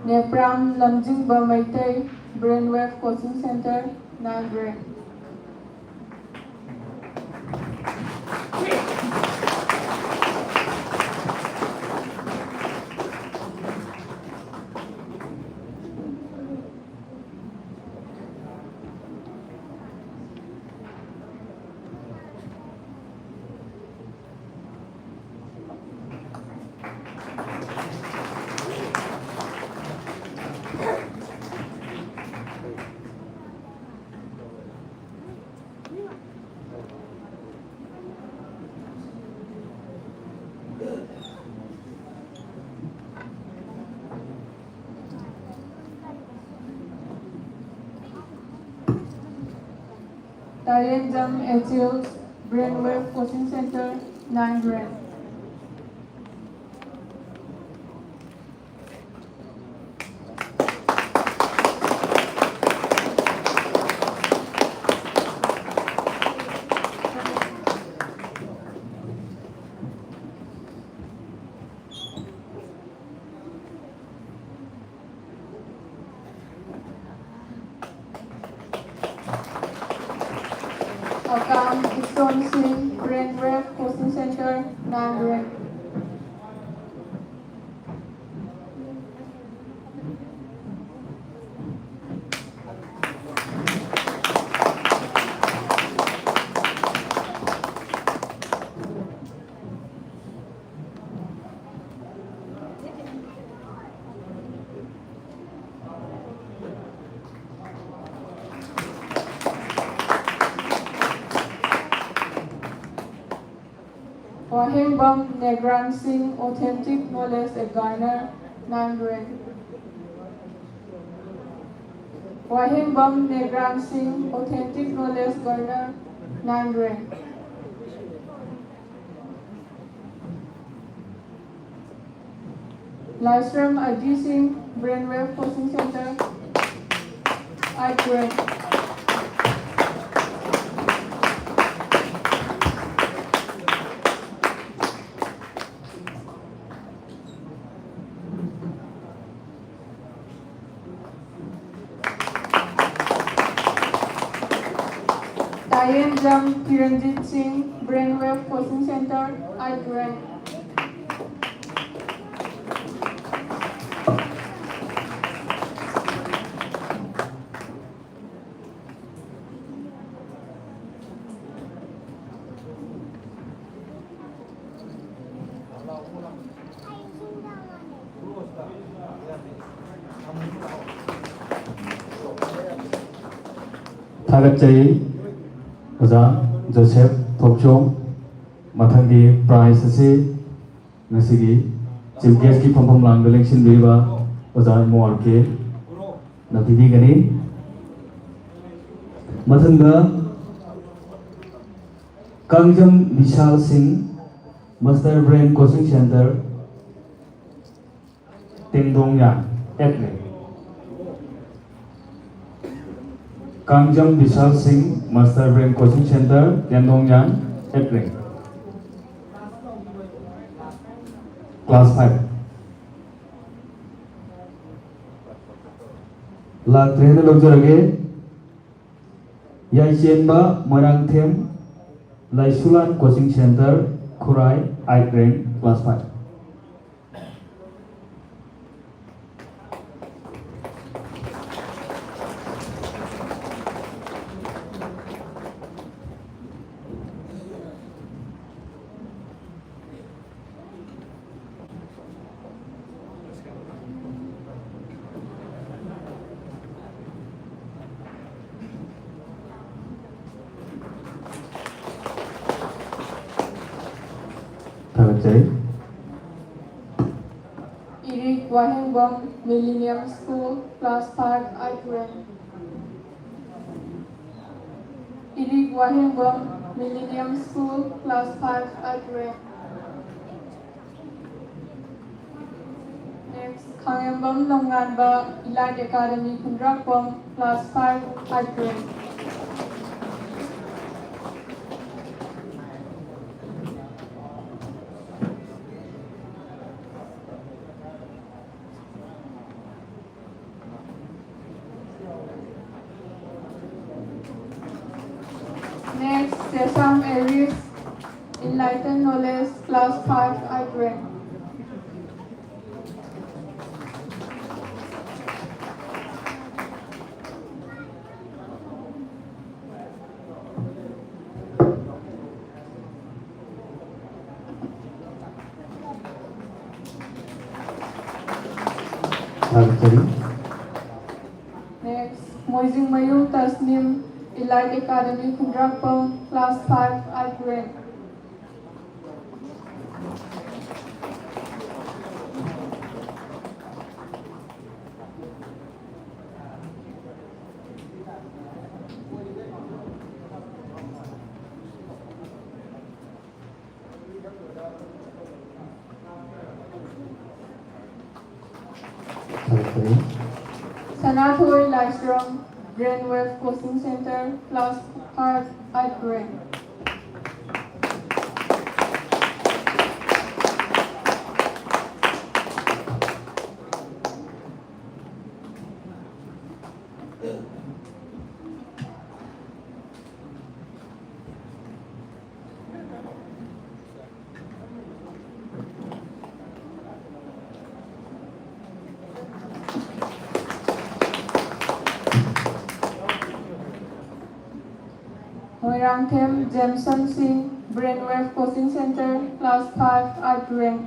Nepram Lamjingba Maitei, Brainwave Coaching Center, 9 rank. Tarienzam Etios, Brainwave Coaching Center, 9 rank. Akam Iston Singh, Brainwave Coaching Center, 9 rank. Wahengbam Negran Singh, Authentic Knowledge at Garner, 9 rank. Wahengbam Negran Singh, Authentic Knowledge Garner, 9 rank. Lashram Ajit Singh, Brainwave Coaching Center, 8 rank. Tarienzam Kiranjit Singh, Brainwave Coaching Center, 8 rank. Thagachai Oza Joseph Thopchom Mathangdi Prize Asi Nasigi Chief Guest Ki Phampam Langda Election Biba Oza Moalke Napidi Gani Mathanga Kangjam Vishal Singh Master Brain Coaching Center Tengdong Yan Etle Kangjam Vishal Singh Master Brain Coaching Center Tengdong Yan Etle Class 5 La Trena Logjarage Yaichenba Marangthem Laisulan Coaching Center Kurai 8 rank Class 5 ꯊꯥꯒꯠꯆꯔꯤ Eric Wahengbom, Millennium School, Class 5, 8th rank. Eric Wahengbom, Millennium School, Class 5, 8th rank. Next, Kangleipak Entertainment Hub, Class 5, 8th rank. Next, Sesam Aries, Enlightened Knowledge, Class 5, 8th rank. ꯊꯥꯒꯠꯆꯔꯤ Next, Moising Mayu Tasnim, Elite Academy, Kundrakpam, Class 5, 8th rank. ꯊꯥꯒꯠꯆꯔꯤ Sanathoi Lystrom, Brainwave Coaching Center, Class 5, 8th rank. Moirangthem Jameson Singh, Brainwave Coaching Center, Class 5, 8th rank.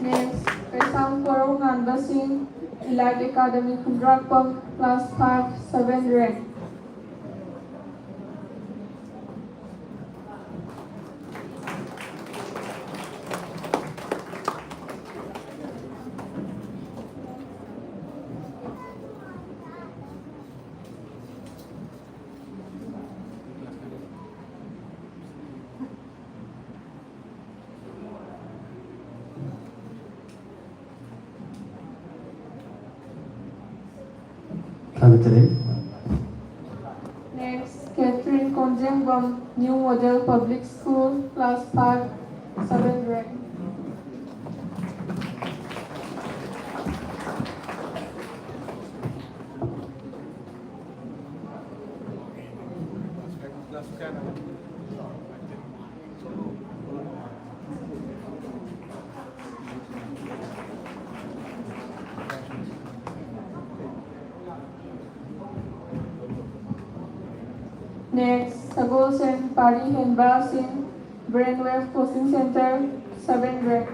Next, Pesam Korong Nanda Singh, Elite Academy, Kundrakpam, Class 5, 7th rank. ꯊꯥꯒꯠꯆꯔꯤ Next, Catherine Konjengbom, New Model Public School, Class 5, 7th rank. Next, Sagol Sen Pari Henba Singh, Brainwave Coaching Center, 7th rank.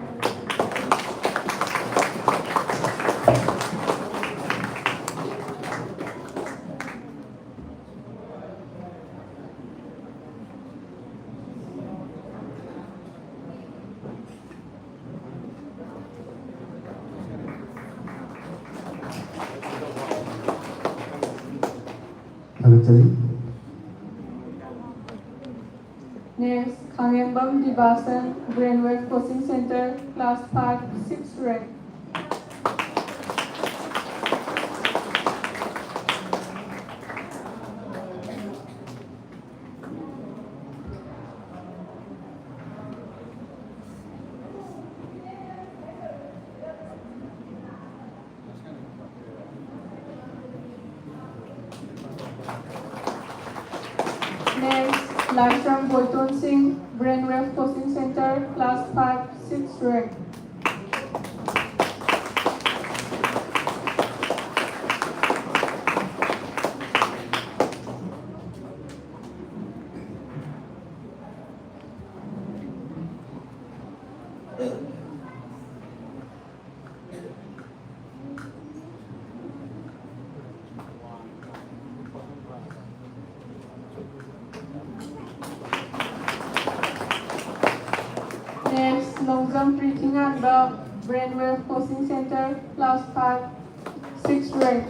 ꯊꯥꯒꯠꯆꯔꯤ Next, Kangleipak Dibasan, Brainwave Coaching Center, Class 5, 6th rank. Next, Lifetime Boyton Singh, Brainwave Coaching Center, Class 5, 6th rank. Next, long jump breathing at the Brainwave Coaching Center, Class 5, 6th rank.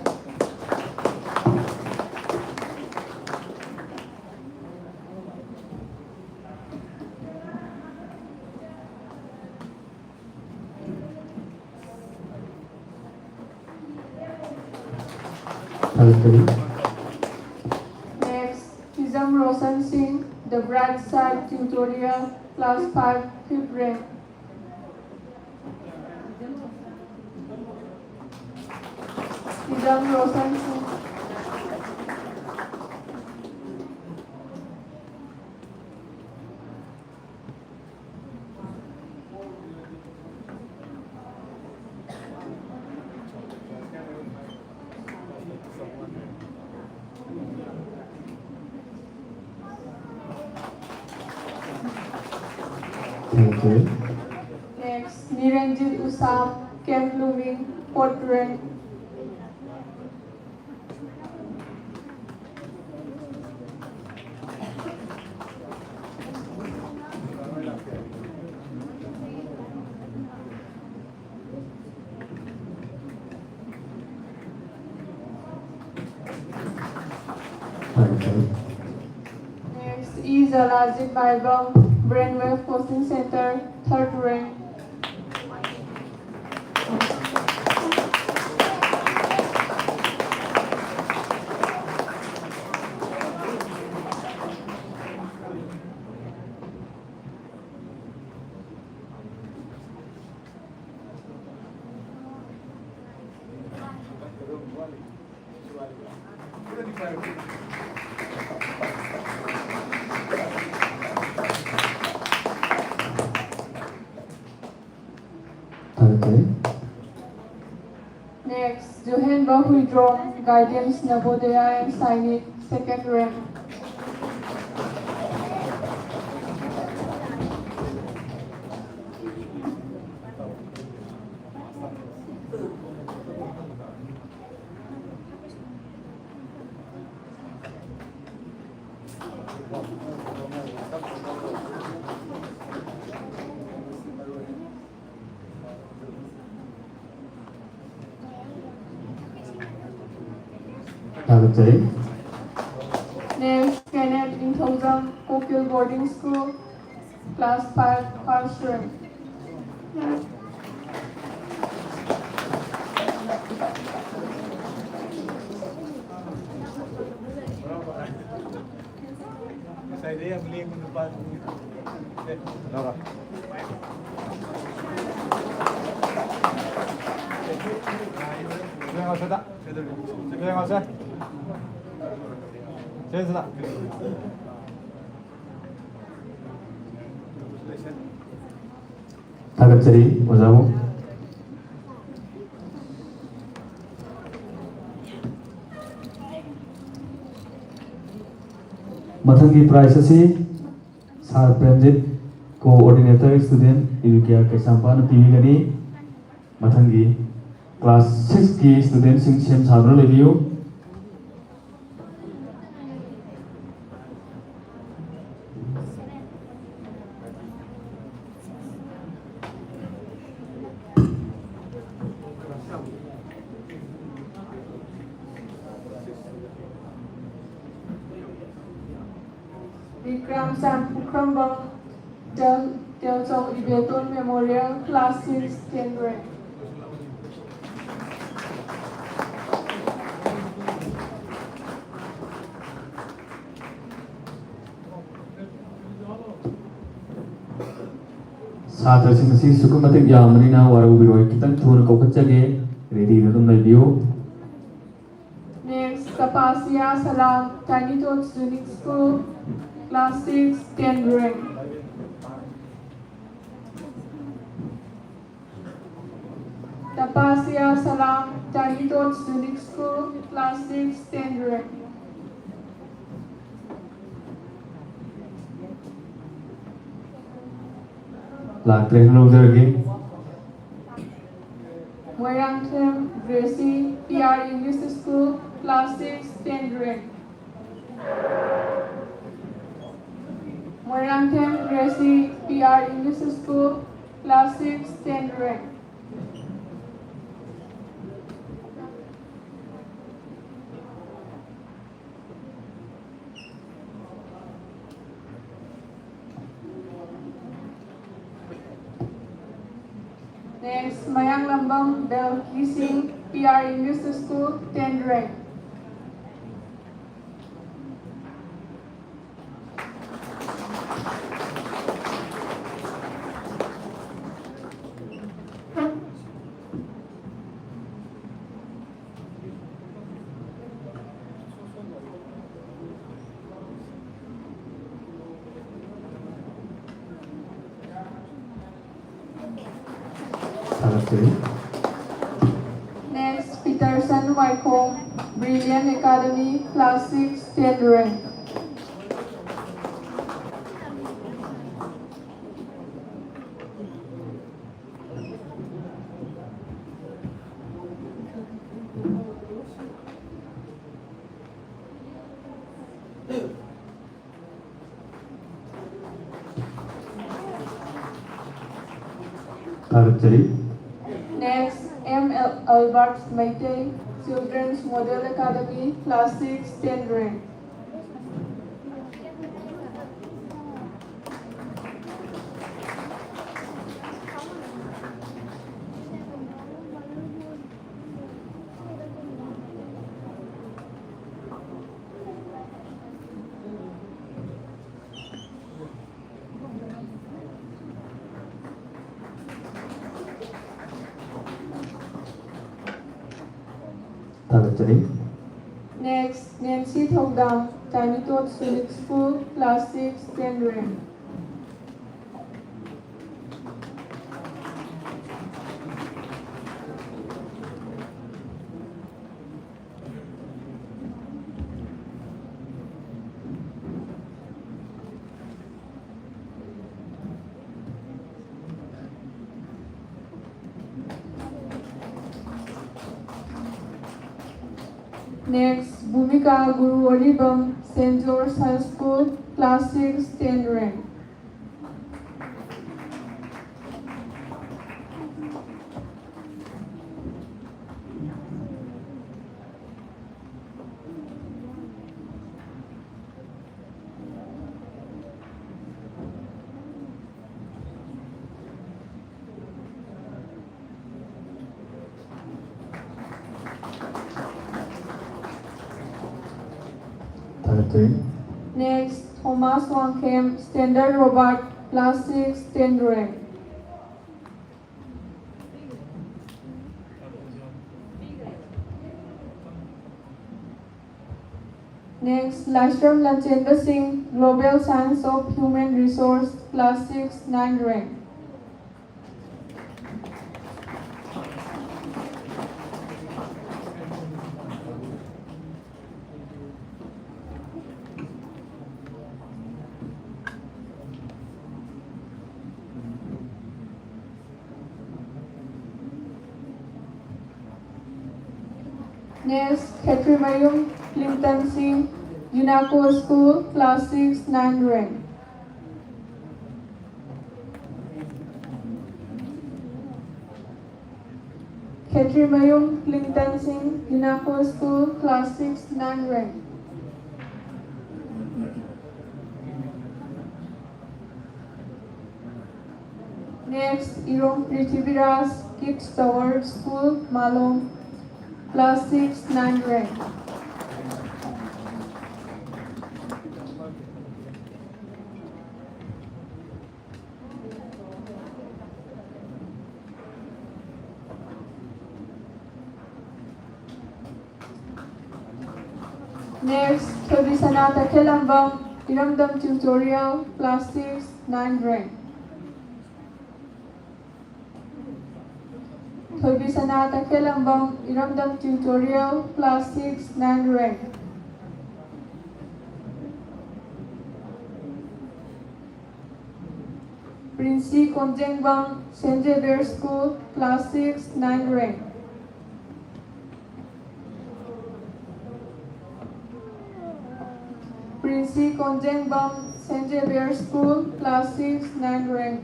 Next, Hizam Roshan Singh, The Bright Side Tutorial, Class 5, 5th rank. Hizam Roshan Singh. Thank you. Next, Niranjit Usam, Camp Blooming, 4th rank. Thank you. Next is Alajit Baibam, Brainwave Coaching Center, 3rd rank. Okay. Next, Johan Bahuidrom, Guidance Navodaya and Sainik, 2nd rank. Okay. Next, Kenneth Inthozam, Kokil Boarding School, Class 5, 1st rank. Essa ideia é muito do Laura. 조용히 하세요. 조용히 하세요. 제스다. 다 같이 보자고. मथंगी prize असी sir Premjit coordinator student इविकिया कैसांपान पीगनी मथंगी class 6 की student सिंह सेम साधन लेबियो Vikram Sampukhrambang, Teochew Ibeton Memorial, Class 6, 10th rank. साथरसिंग असी सुकुमतिक यामनिना वारु बिरोय कितन थोन कोकचगे रेडी रदम लेबियो Next, Tapasya Salam, Tiny Tots Unique School, Class 6, 10th rank. Tapasia Salam, Tanitot Unique School, Class 6, 10th rank. Lagtre again. Moirangthem Gracie, PR English School, Class 6, 10th rank. Moirangthem Gracie, PR English School, Class 6, 10th rank. Next, Mayang Lambang Bel Kising, PR English School, 10th rank. Next, Peterson Wycombe, Brilliant Academy, Class 6, 10th rank. Next, M. Albert Maite, Children's Model Academy, Class 6, 10th rank. Next, Nancy Thogdam, Tiny Tots Unique School, Class 6, 10th rank. Next, Bhumika Guru Aribam, St. George High School, Class 6, 10th rank. Next, Thomas Wangkem, Standard Robert, Class 6, 10th rank. Next, Lashram Lachenda Singh, Global Science of Human Resource, Class 6, 9th rank. Next, Khetri Mayum, Clinton Singh, UNACO School, Class 6, 9th rank. Khetri Mayum, Clinton Singh, UNACO School, Class 6, 9th rank. Next, Irong Prithviraj, Kids Tower School, Malong, Class 6, 9th rank. Next, Tobisana Takelambam, Iramdam Tutorial, Class 6, 9 rank. Thoibisana Takhelambam, Iramdam Tutorial, Class 6, 9 rank. Princy Konjengbam, St. Xavier School, Class 6, 9 rank. Princy Konjengbam, St. Xavier School, Class 6, 9 rank.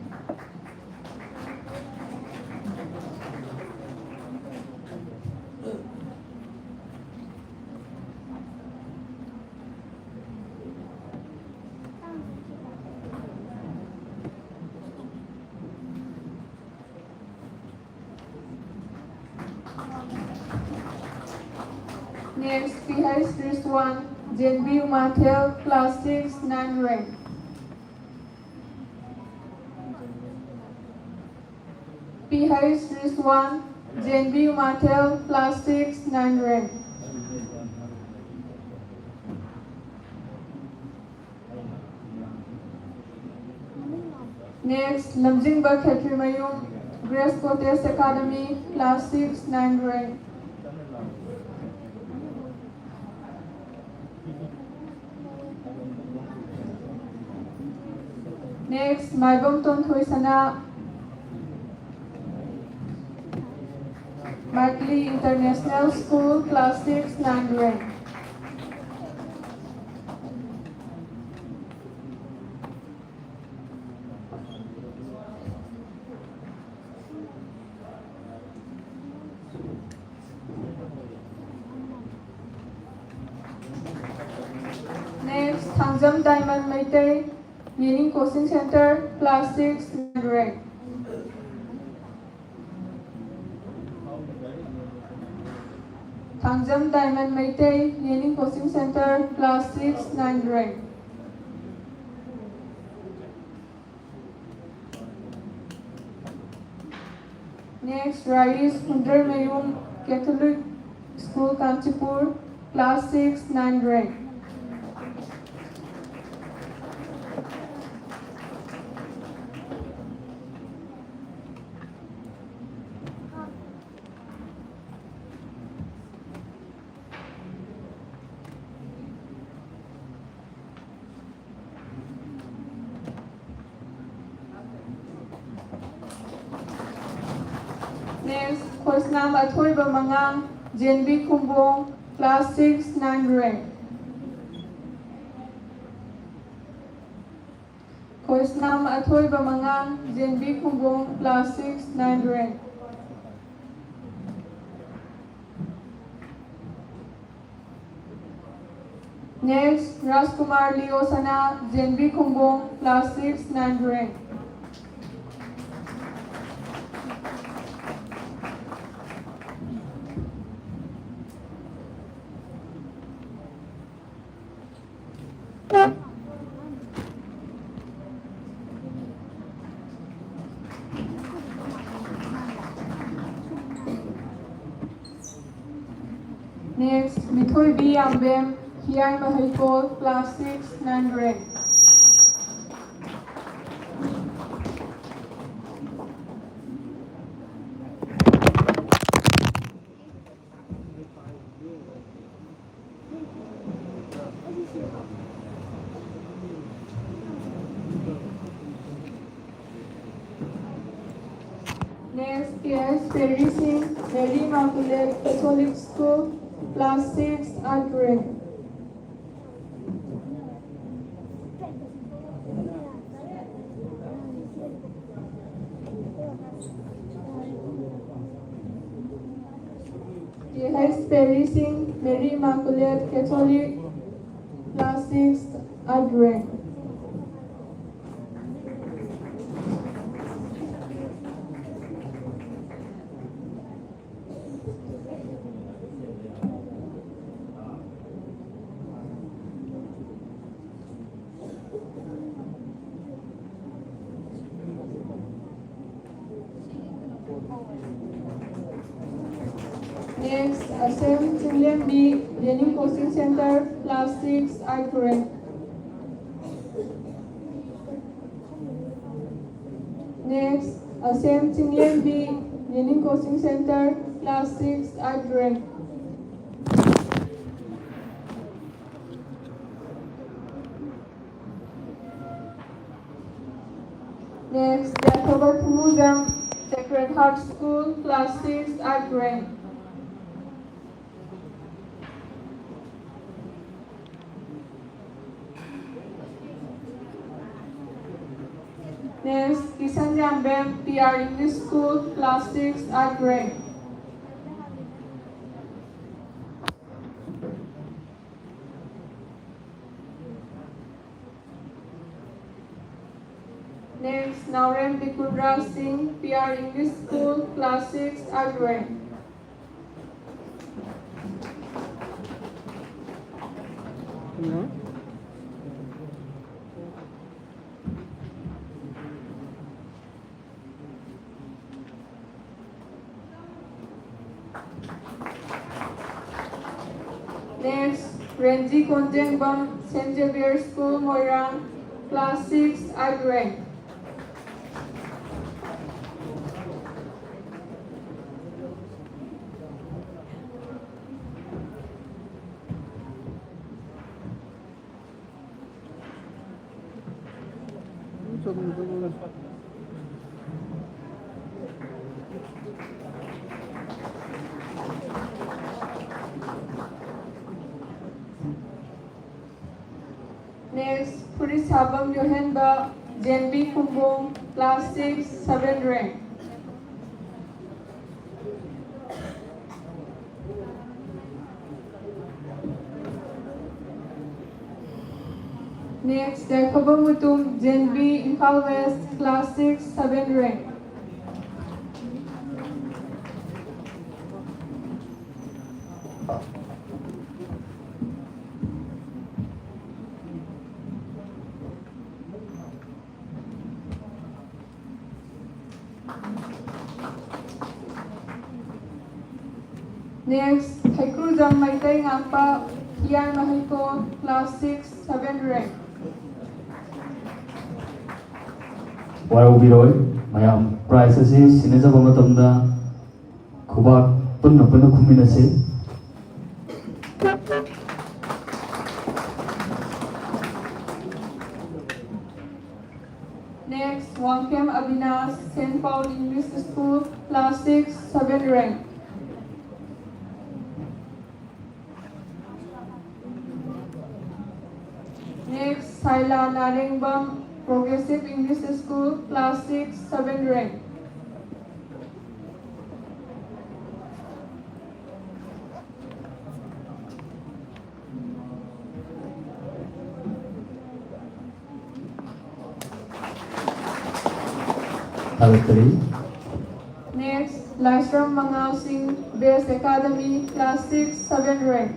Next, PH Rizwan, Jenbi Umathel, Class 6, 9 rank. PH Rizwan, Jenbi Umathel, Class 6, 9 rank. Next, Lamjingba Khetrimayum, Grace Cottage Academy, Class 6, 9 rank. Next, Maibam Thoisana, Markley International School, Class 6, 9 rank. Next, Thangjam Diamond Meitei, Meaning Coaching Center, Class 6, 9 rank. Thangjam Diamond Meitei, Meaning Coaching Center, Class 6, 9 rank. Next, Ridis Hundar Mayum Catholic School, Kanchipur, Class 6, 9 rank. Next, Khosnam Athoiba Mangang, Jenbi Kumbong, Class 6, 9 rank. Khosnam Athoiba Mangang, Jenbi Kumbong, Class 6, 9 rank. Next, Rajkumar Leo Sana, Jenbi Kumbong, Class 6, 9 rank. Next, Mithoi B. Ambem, Hiai Mahikol, Class 6, 9 rank. Next, KS Perry Singh, Mary Immaculate Catholic School, Class 6, 8 rank. KS Perry Singh, Mary Immaculate Catholic, Class 6, 8 rank. Next, Assam Chinglen B, Learning Coaching Center, Class 6, 8 rank. Next, Sam Chinglian B, Yening Coaching Center, Class 6, 8th rank. Next, Jacoba Tumuzam, Sacred Heart School, Class 6, 8th rank. Next, Kisan Jambem, PR English School, Class 6, 8th rank. Next, Naurem Bikundra Singh, PR English School, Class 6, 8th rank. Next, Renji Konjeng Bam, St. Xavier School, Moirang, Class 6, 8th rank. Next, Puris Habam Yohenba, Jenbi Kumbong, Class 6, 7th rank. Next, Jacoba Mutum, Jenbi Imphal West, Class 6, 7th rank. Next, Haikruzam Maitai Ngapa, Kian Mahiko, Class 6, 7th rank. Warubiroi, mayam price asi sinajaba matamda khubak punna khuminase. Next, Wangkem Avinas, St. Paul English School, Class 6, 7th rank. Next, Saila Narengbam, Progressive English School, Class 6, 7th rank. Next, Lysram Mangal Singh, Best Academy, Class 6, 7th rank.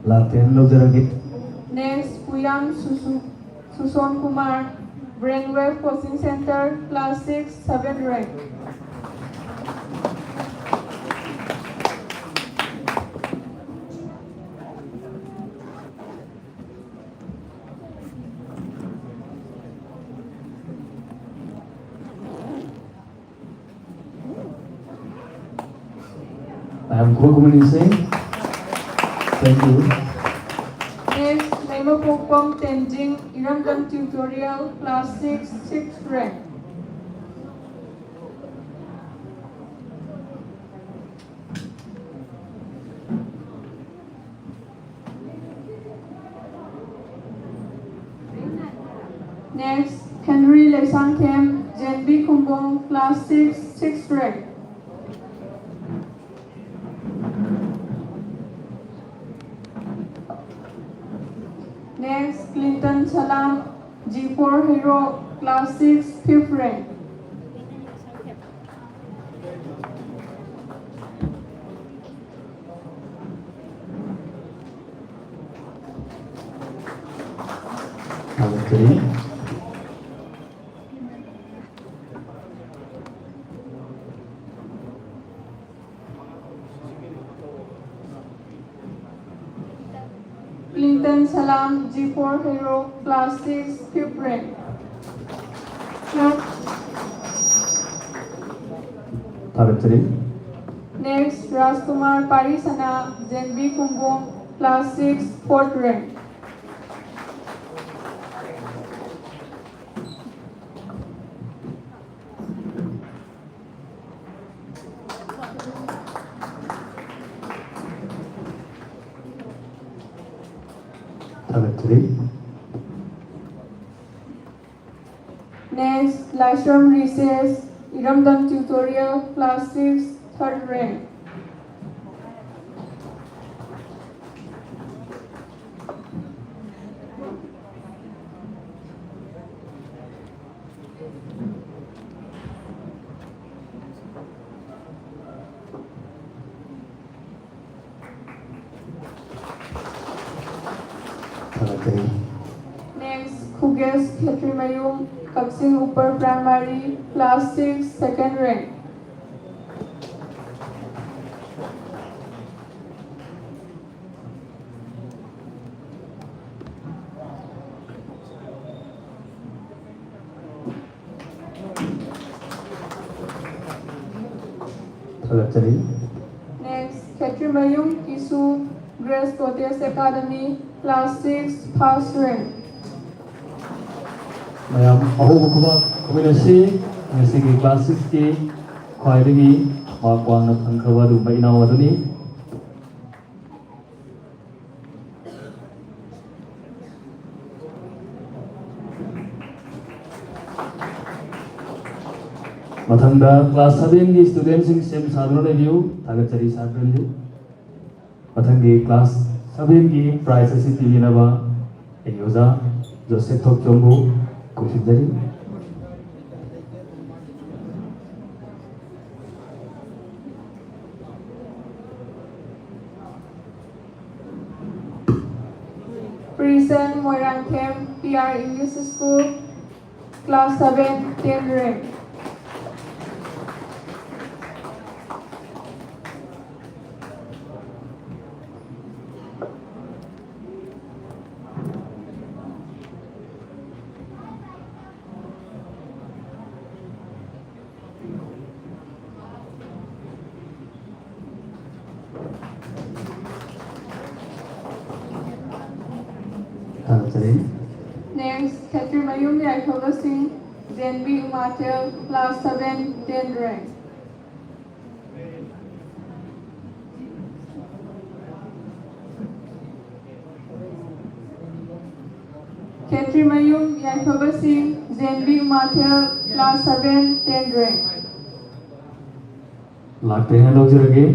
Latihan lojaragi. Next, Kuyang Suson Kumar, Brainwave Coaching Center, Class 6, 7th rank. Mayam kuba kuminise. Thank you. Next, Naima Pokpong Tenjing, Iramgan Tutorial, Class 6, 6th rank. Next, Henry Lesang Kem, Jenbi Kumbong, Class 6, 6th rank. Next, Clinton Salam, G4 Hero, Class 6, 5th rank. Okay. Clinton Salam, G4 Hero, Class 6, 5th rank. Next, Rajkumar Parisana, Zenbi Kumbong, Class 6, 4th rank. Next, Lashram Recess, Iramdam Tutorial, Class 6, 3rd rank. Next, Khuges Khetrimayum, Kapsing Upper Primary, Class 6, 2nd rank. Next, Khetrimayum Kisu, Grace Goddess Academy, Class 6, 1st rank. mayam ahuba kuminasi ngasigi class 6 ki khwaidagi makwang na phangkhaba du baina waduni mathangda class 7 ki student sing sem sadhana review thagachari sadhana mathangi class 7 ki prize asi tilinaba eyoza Joseph Thokjombu kushidari Prison Moirangkem, PR English School, Class 7, 10th rank. Next, Khetrimayum Yaikhoba Singh, Zenbi Umatel, Class 7, 10th rank. Khetrimayum Yaikhoba Singh, Zenbi Umatel, Class 7, 10th rank. लागते हैं लोग जरगे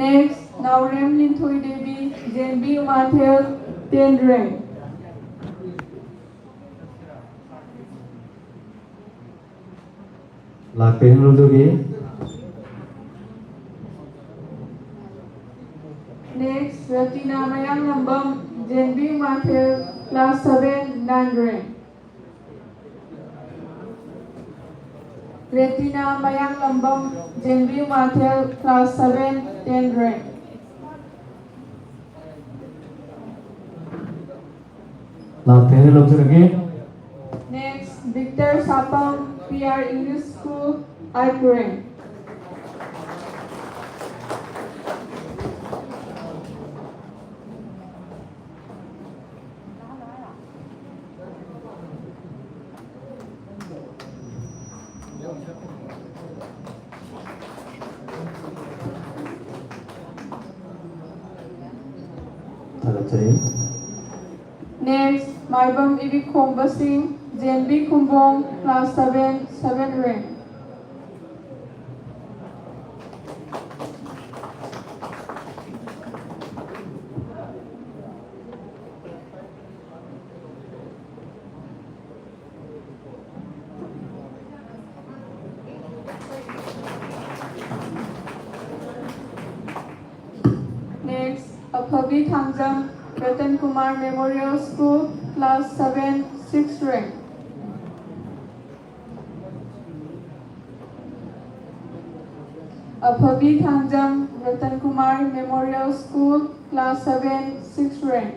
Next, Naurem Linthui Devi, Zenbi Umatel, 10th rank. लागते हैं लोग जरगे Next, Ratina Mayang Lambam, Zenbi Umatel, Class 7, 9th rank. Retina Mayang Lambam, Zenbi Umatel, Class 7, 10th rank. लागते हैं लोग जरगे Next, Victor Sapam, PR English School, 8th rank. Next, Maibam Ibik Khomba Singh, Zenbi Kumbong, Class 7, 7th rank. Next, Aphavi Thangjam, Ratan Kumar Memorial School, Class 7, 6th rank. Abhavi Thangjam Ratan Kumar Memorial School, Class 7, 6th rank.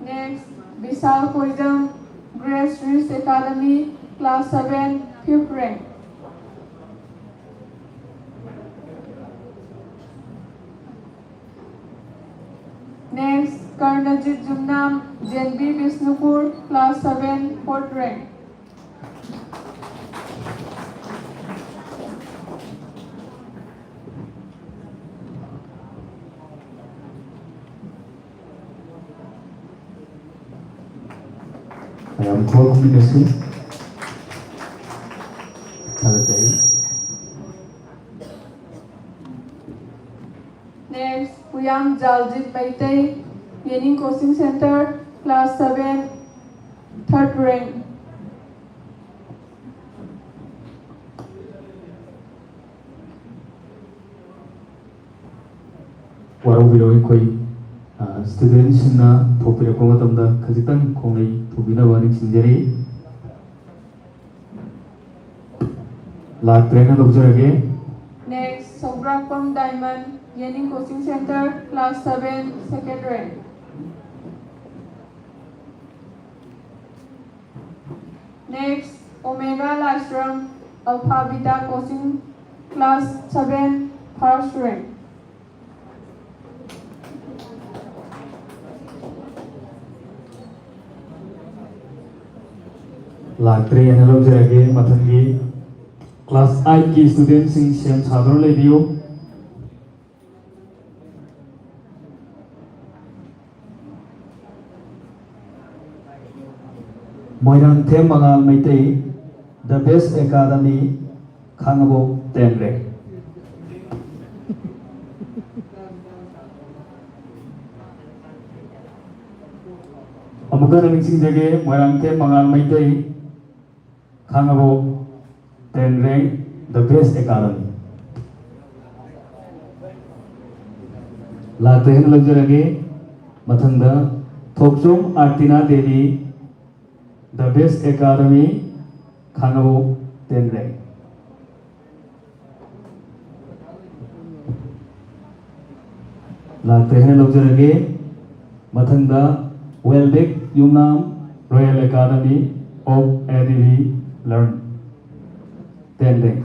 Next, Bisal Koidam Grace Reese Academy, Class 7, 5th rank. Next, Karnajit Jumnam JNB Bisnupur, Class 7, 4th rank. I am calling Messi. Next, Puyang Jaljit Maitei, Yening Coaching Center, Class 7, 3rd rank. Warabiro koi students na thopira ko matamda khajitang khongai thubina wani sinjari la trainer lobjarage. Next, Sobrakpam Diamond, Yening Coaching Center, Class 7, 2nd rank. Next, Omega Lashram, Alpha Beta Coaching, Class 7, 1st rank. Latre and lobjarage mathangi class 8 ki students in same sadron lebiyo. Moirang Them Mangal Maitei, the best academy, Kangabo Tenre. Amuka Ningsing Dege, Moirang Them Mangal Maitei, Kangabo Tenre, the best academy. La Tehen Lobjarage, Mathanda, Thokchom Artina Devi, the best academy, Kangabo Tenre. La Tehen Lobjarage, Mathanda, Welbeck Yumnam Royal Academy of ADV Learn Tenre.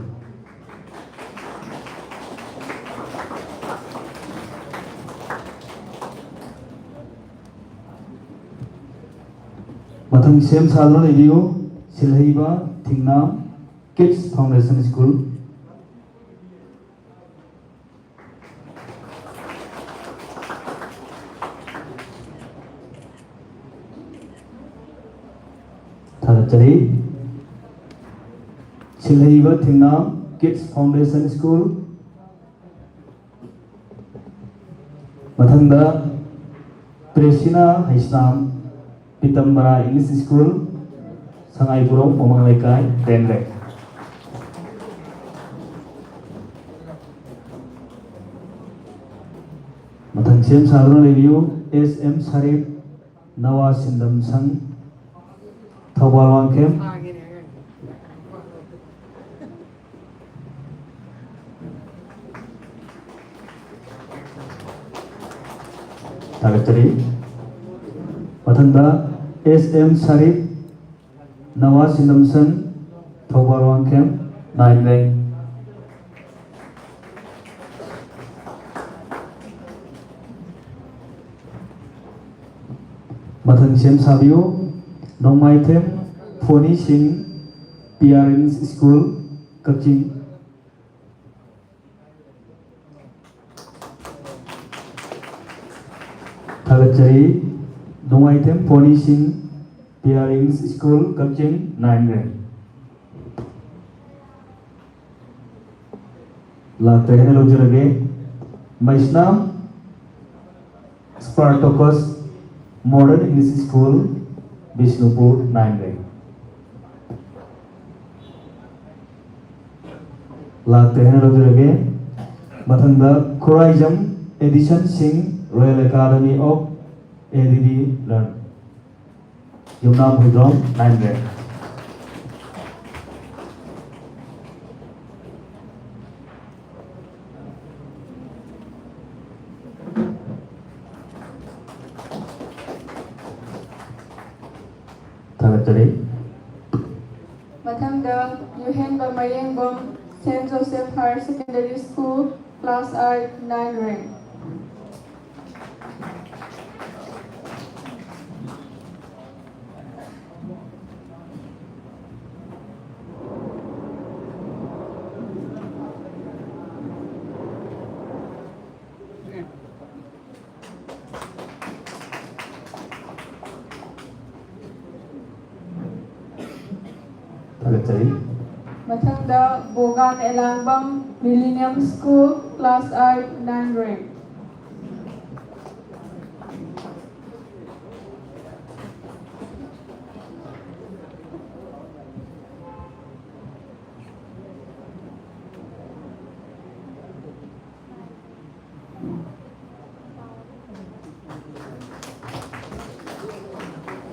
Mathang same sadron review Silhaiba Thingnam Kids Foundation School. Tharachari Silhaiba Thingnam Kids Foundation School. Mathangda Presina Haisnam Pitambara English School, Sangai Purong, Pomanglekai, Tenre. Mathang same sadron review SM Sarip Nawa Sindam Sang Thawal Wangkem. Tharachari Mathanda SM Sarip Nawa Sinamsan Thawal Wangkem 9 rank. Mathang Shem Sabio Nongmai Them Phoni Singh PRN School Kaching. Thalachari Nongmai Them Phoni Singh PRN School Kaching 9 rank. La Tehne Lobjarage Maisnam Spartacus Modern English School Bisnupur 9 rank. La Tehne Lobjarage Mathanda Khoraijam Edition Singh Royal Academy of ADD Learn Yumnam Hudrom 9 rank. ꯊꯥꯒꯠꯆꯔꯤ ꯃꯊꯪꯗ ꯌꯨꯍꯦꯟꯕ Mayengbam saint Joseph higher secondary school class 8 9 rank. ꯊꯥꯒꯠꯆꯔꯤ ꯃꯊꯪꯗ ꯕꯣꯒꯥꯟ Elangbam millennium school class 8 9 rank.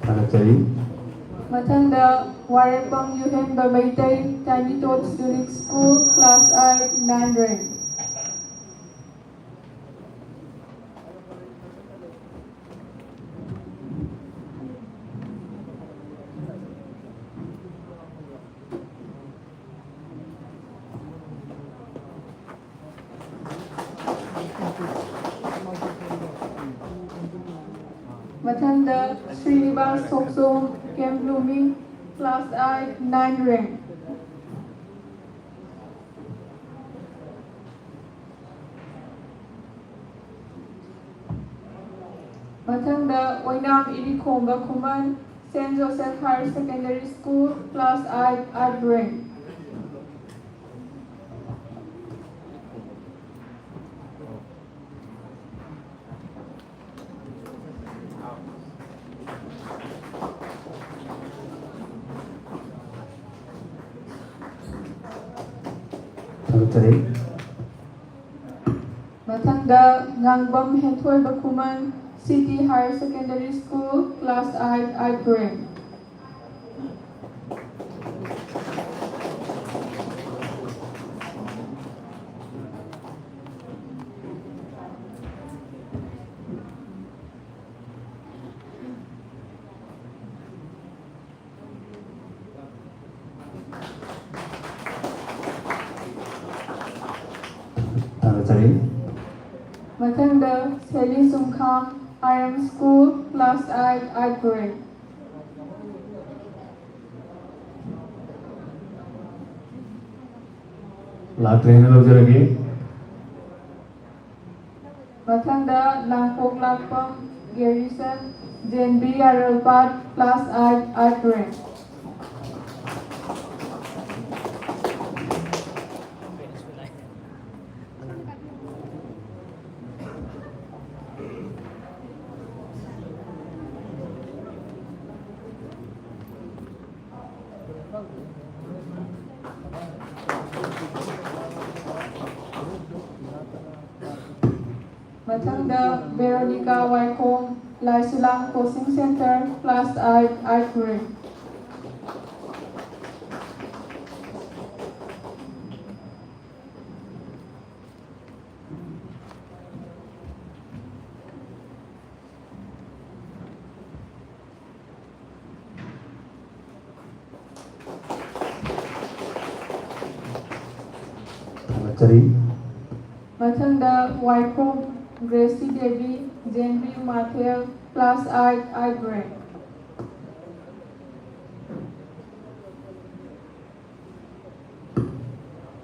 ꯊꯥꯒꯠꯆꯔꯤ ꯃꯊꯪꯗ ꯋꯥꯔꯦꯄꯝ ꯌꯨꯍꯦꯟꯕ Meitei tiny tots unique school class 8 9 rank. Mathanda Srinivas Soksom Camp Blooming Class 8 9 rank. Mathanda Oinam Irikhomba Kuman St. Joseph Higher Secondary School Class 8 8 rank. ꯊꯥꯒꯠꯆꯔꯤ Mathanda Ngangbam Henthoi Bakuman City Higher Secondary School Class 8 8 rank. ꯊꯥꯒꯠꯆꯔꯤ Mathanda Seli Sumkham IM School Class 8 8 rank. ꯂꯥꯛꯇ꯭ꯔꯦꯅ ꯂꯧꯖꯔꯒꯦ Mathanda Langpok Lakpam Garrison Jenbi Aralpat Class 8 8 rank. Mathanda Veronica Waikom Laisulang Coaching Center Class 8 8 rank. ꯊꯥꯒꯠꯆꯔꯤ Mathanda Waikom Gracie Devi Jenbi Mathel Class 8 8 rank.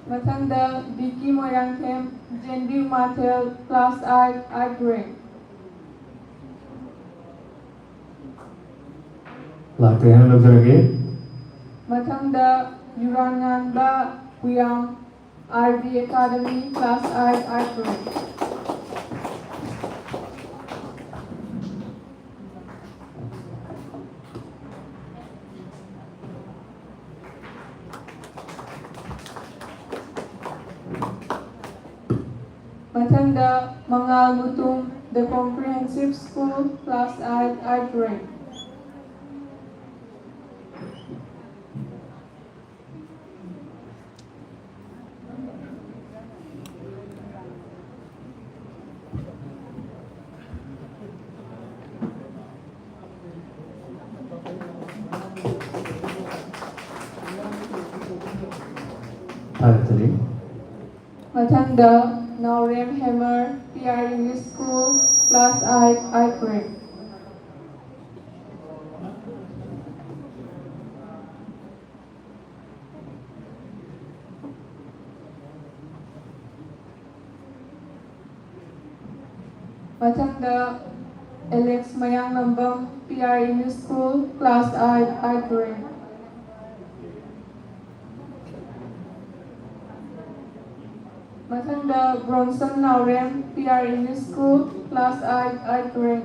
Mathanda Vicky Moirangthem Jenbi Mathel Class 8 8 rank. ꯂꯥꯛꯇ꯭ꯔꯦꯅ ꯂꯧꯖꯔꯒꯦ Mathanda Yuranganba Puyam RB Academy Class 8 8 rank. Mathanda Mangal Mutum The Comprehensive School Class 8 8 rank. ꯊꯥꯒꯠꯆꯔꯤ ꯃꯊꯪꯗ ꯅꯥꯎꯔꯦꯝ hammer PR English School Class 8 8th grade Mathangda Alex Mayanglambam PR English School Class 8 8th grade Mathangda Bronson Naurem PR English School Class 8 8th grade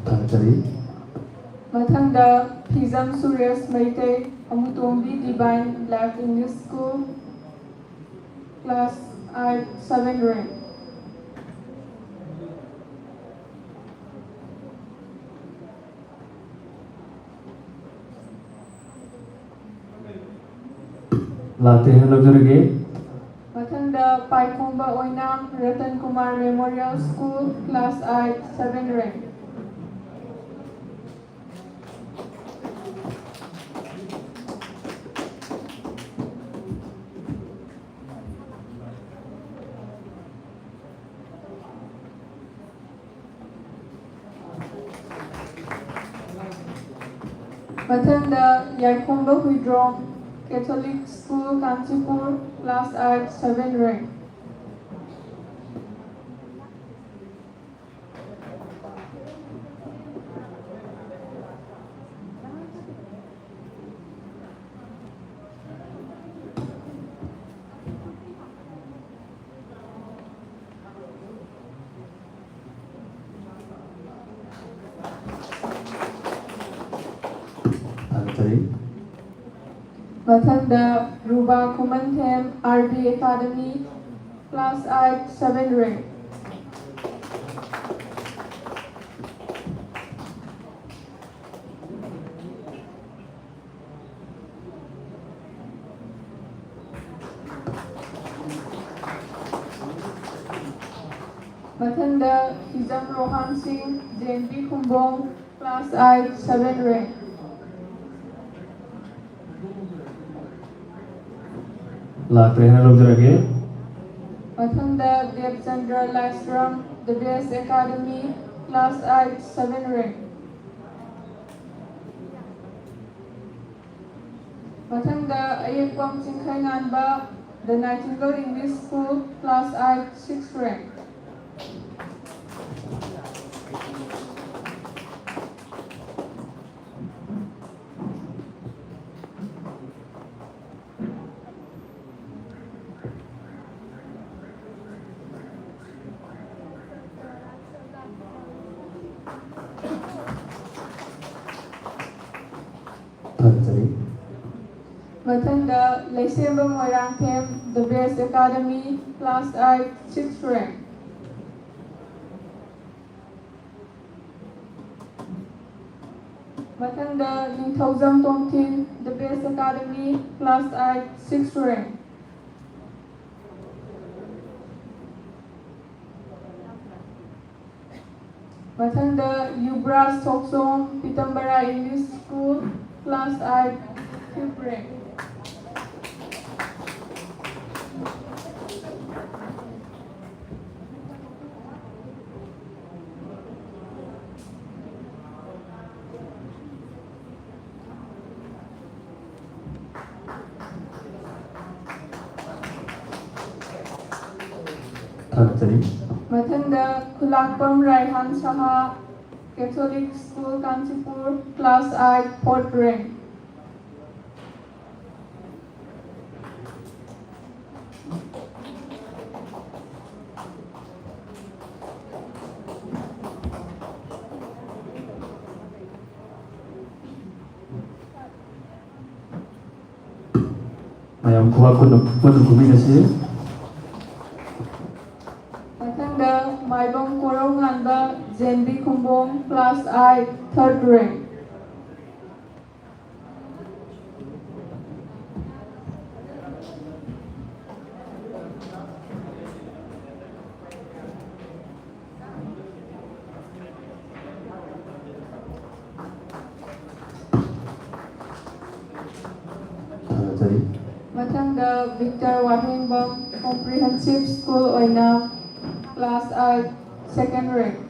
ꯊꯥꯒꯠꯆꯔꯤ Mathangda Phizam Suresh Maitai Amutombi Divine Black English School Class 8 7th grade ꯂꯥꯛꯇꯦ ꯍꯥꯏꯅ ꯂꯧꯖꯔꯒꯦ Mathangda Paikhomba Oinam Ratan Kumar Memorial School Class 8 7th grade Mathangda Yaikhomba Huidrom Catholic School Kanchipur Class 8 7th grade ꯊꯥꯒꯠꯆꯔꯤ Mathangda Ruba Kumanthem RB Academy Class 8 7th grade Mathangda Hizam Rohan Singh JNB Kumbong Class 8 7th grade ꯂꯥꯛꯇꯦ ꯍꯥꯏꯅ ꯂꯧꯖꯔꯒꯦ Mathangda Devchandra Lashram The Best Academy Class 8 7th grade Mathangda Ayekpam Chingkhai Nganba The Nightingale English School Class 8 6th grade ꯊꯥꯒꯠꯆꯔꯤ Mathangda Leiseba Moirangthem The Best Academy Class 8 6th grade Mathangda Ningthaujam Tongthin The Best Academy Class 8 6th grade Mathangda Yubras Toksom Pitambara English School Class 8 5th grade ꯊꯥꯒꯠꯆꯔꯤ Mathangda Khulakpam Raihan Saha Catholic School Kanchipur Class 8 4th grade mayam kuha kuno kuminasi Mathangda Maibam Korong Nganba JNB Kumbong Class 8 3rd grade Mathangda Victor Wahingbam Comprehensive School Oina Class 8 Second Rank.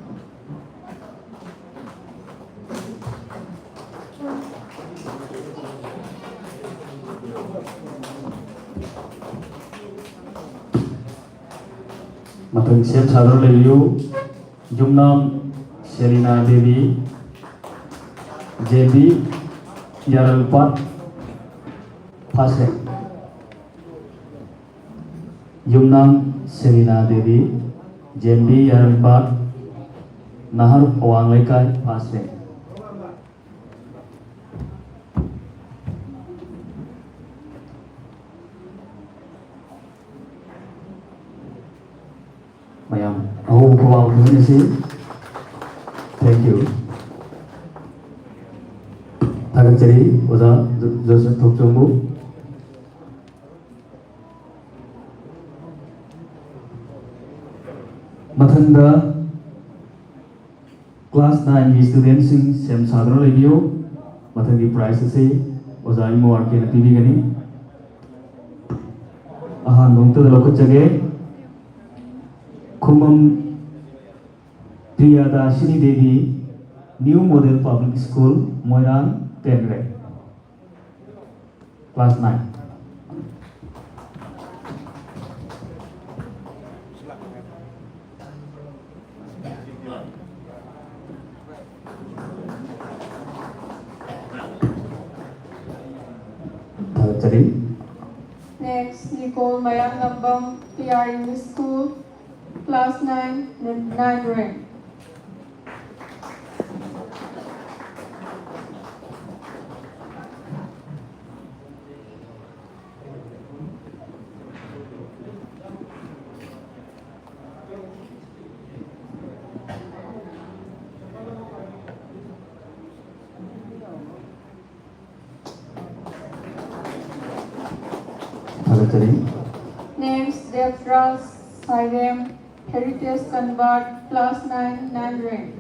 Mathang Siem Sadro Leviu Jumnam Selina Devi JB Yaralpat Pasek Jumnam Selina Devi JB Yaralpat Nahar Owang Lekai Pasek Mayam Ahu Kawal Kunisi Thank you Tagachari Oza Joseph Tokjongmu Mathanda Class 9 की students Singh same साधनों लेगियो मथन की price से ओजाई मो आर्के न PV Ghani आहान नोंगते दलोक जगह खुमम Priyadarshini Devi new model public school Moirang 10 grade class 9 Next, Nicole Mayang Lambang, PR English School, Class 9, 9 rank. Next, Devras Sairem, Heritage Convert, Class 9, 9 rank.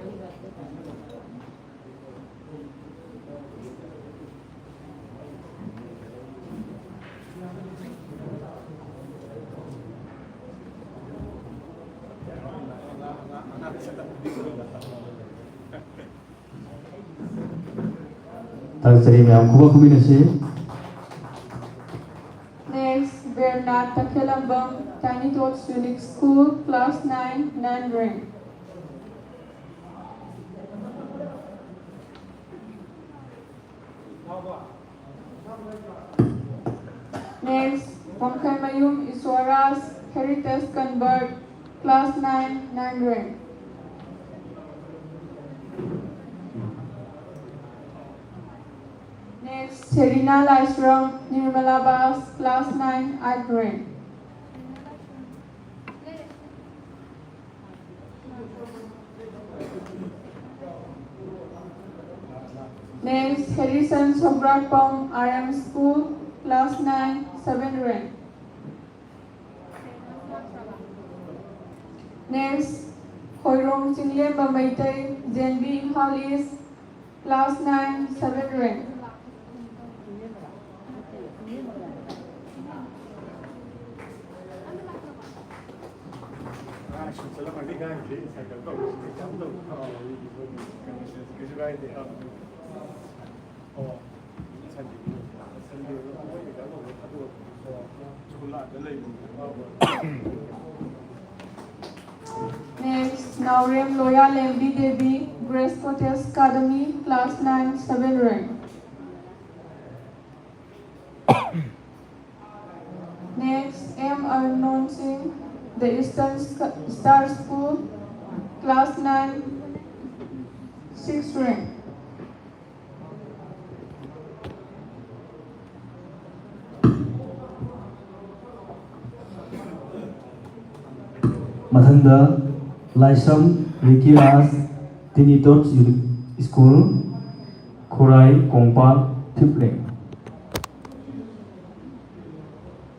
Next, Bernard Takelambang, Tiny Tots Unique School, Class 9, 9 rank. Next, Wangkai Mayum Iswaras, Heritage Convert, Class 9, 9 rank. Next, Serena Laisram, Nirmala Bas, Class 9, 8 rank. Next, Harrison Sobrakpong, RM School, Class 9, 7 rank. Next, Hoirong Singlem Bamaitai, Zenbi Halis, Class 9, 7 rank. Next, Naurem Loya Lembi Devi, Grace Cottage Academy, Class 9, 7 rank. Next, M. Arnon Singh, the Eastern Star School, Class 9, 6 rank. Mathanda Laisam Rikiras Tiny Tots School Khorai Kongpa Tipling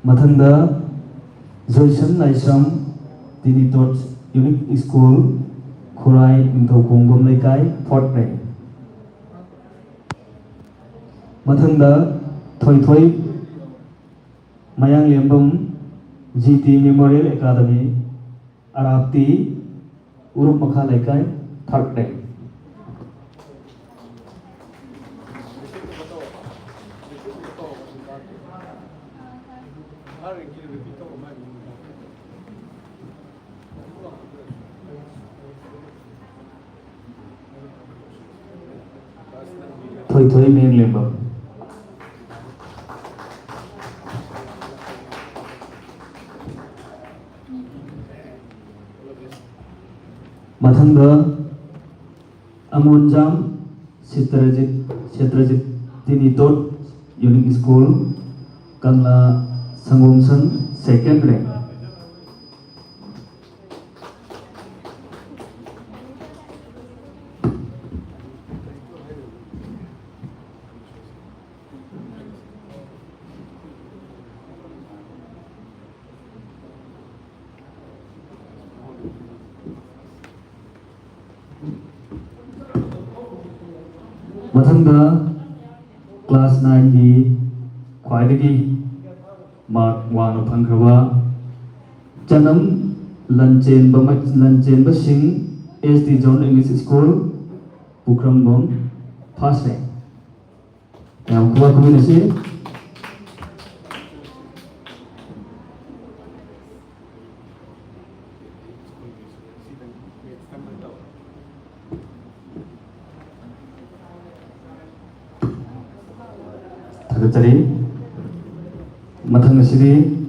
Mathanda Joyson Laisam Tiny Tots Unique School Khorai Intokongom Lekai 4th rank Mathanda Thoi Thoi Mayang Lembam GT Memorial Academy Arapti Urup Makha Laikai third rank. Thoi Thoi Mayang Lembam. Mathangda Amunjam Setrajit Tinitot Unique School Kangla Sangumsan second rank. Mathangda class 9 gi khwaidagi mark wang phangkhrawa Chanam Lanchen Basing SD Zone English School Pukrangbom first rank. Yang kuwa kombinasi Thakatari Mathang asidi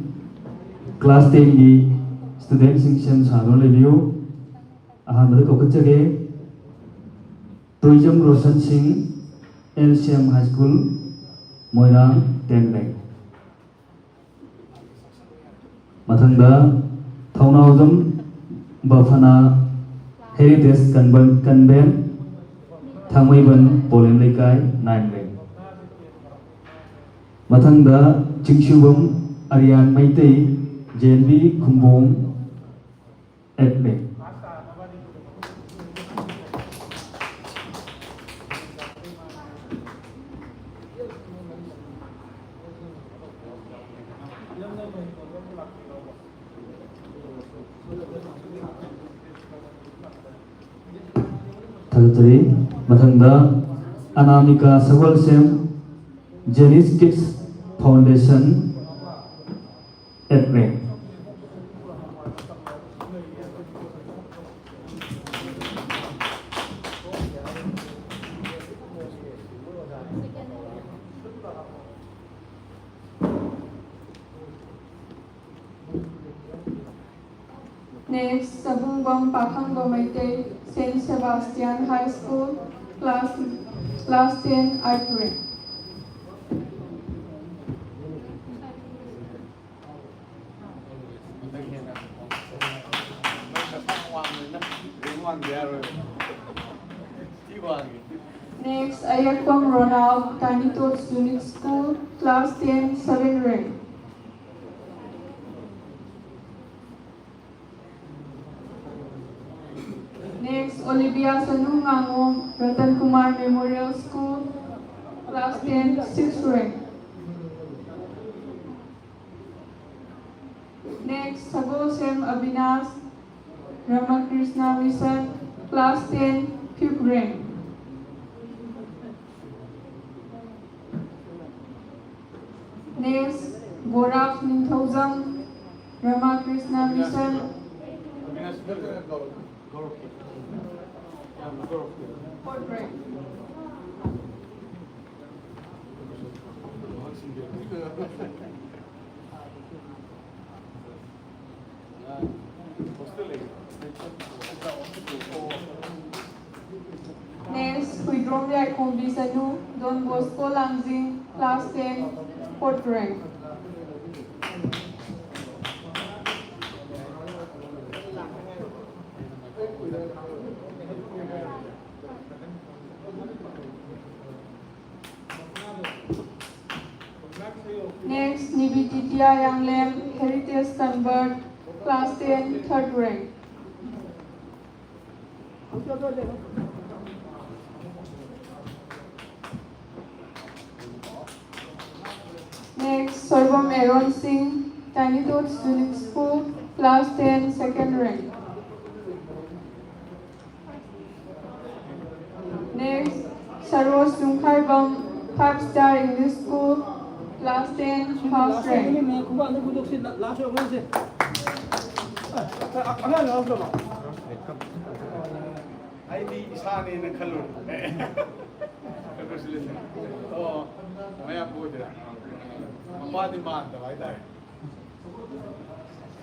class 10 gi student section sadon review ahamada kokachage Toijam Roshan Singh LCM High School Moirang 10 rank. Mathangda Thaunawjam Bafana Heritage Convent Thangmaiban Polen Laikai 9 rank. Mathangda Chingshubam Aryan Maitei JNB Kumbong 8 rank. Thakatari Mathangda Anamika Sawalsem Janice Kids Foundation 8 rank. Next, Sabungbong Pakhang Gomaite, Saint Sebastian High School, class 10 art rank. Next, Ayakwang Ronald, Tiny Tots Unique School, class 10 7 rank. Next, Olivia Sanu Ngangom, Ratan Kumar Memorial School, class 10 6 rank. Next, Sago Sem Abhinas, Ramakrishna Mission, class 10 5th rank. Next, Goraf Ninthaujam, Ramakrishna Mission, 4th rank. Next, Huidrom Kombi Sanu, Don Bosco Langjing, class 10 4th rank. Next, Nibititia Yanglem, Heritage Convert, class 10 3rd rank. Next, Sorbam Aaron Singh, Tiny Tots Junior School, Class 10, second rank. Next, Saros Jungkhaibam, 5-star English School, Class 10, first rank. I di isa ni na kalor. Congratulations. Oh, maya po dira. Mapa di man da vai dai.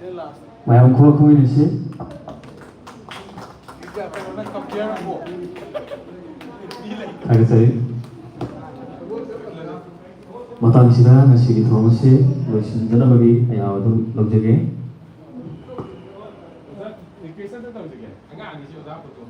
Sila. mayam khuwa khuwi ni si Ija pero na compare mo. thagajari matang sida ngasi gi thong si loisinjana bagi ayaw adu logjage Increase na tawag sige. Ang nga ang isyo dapat to.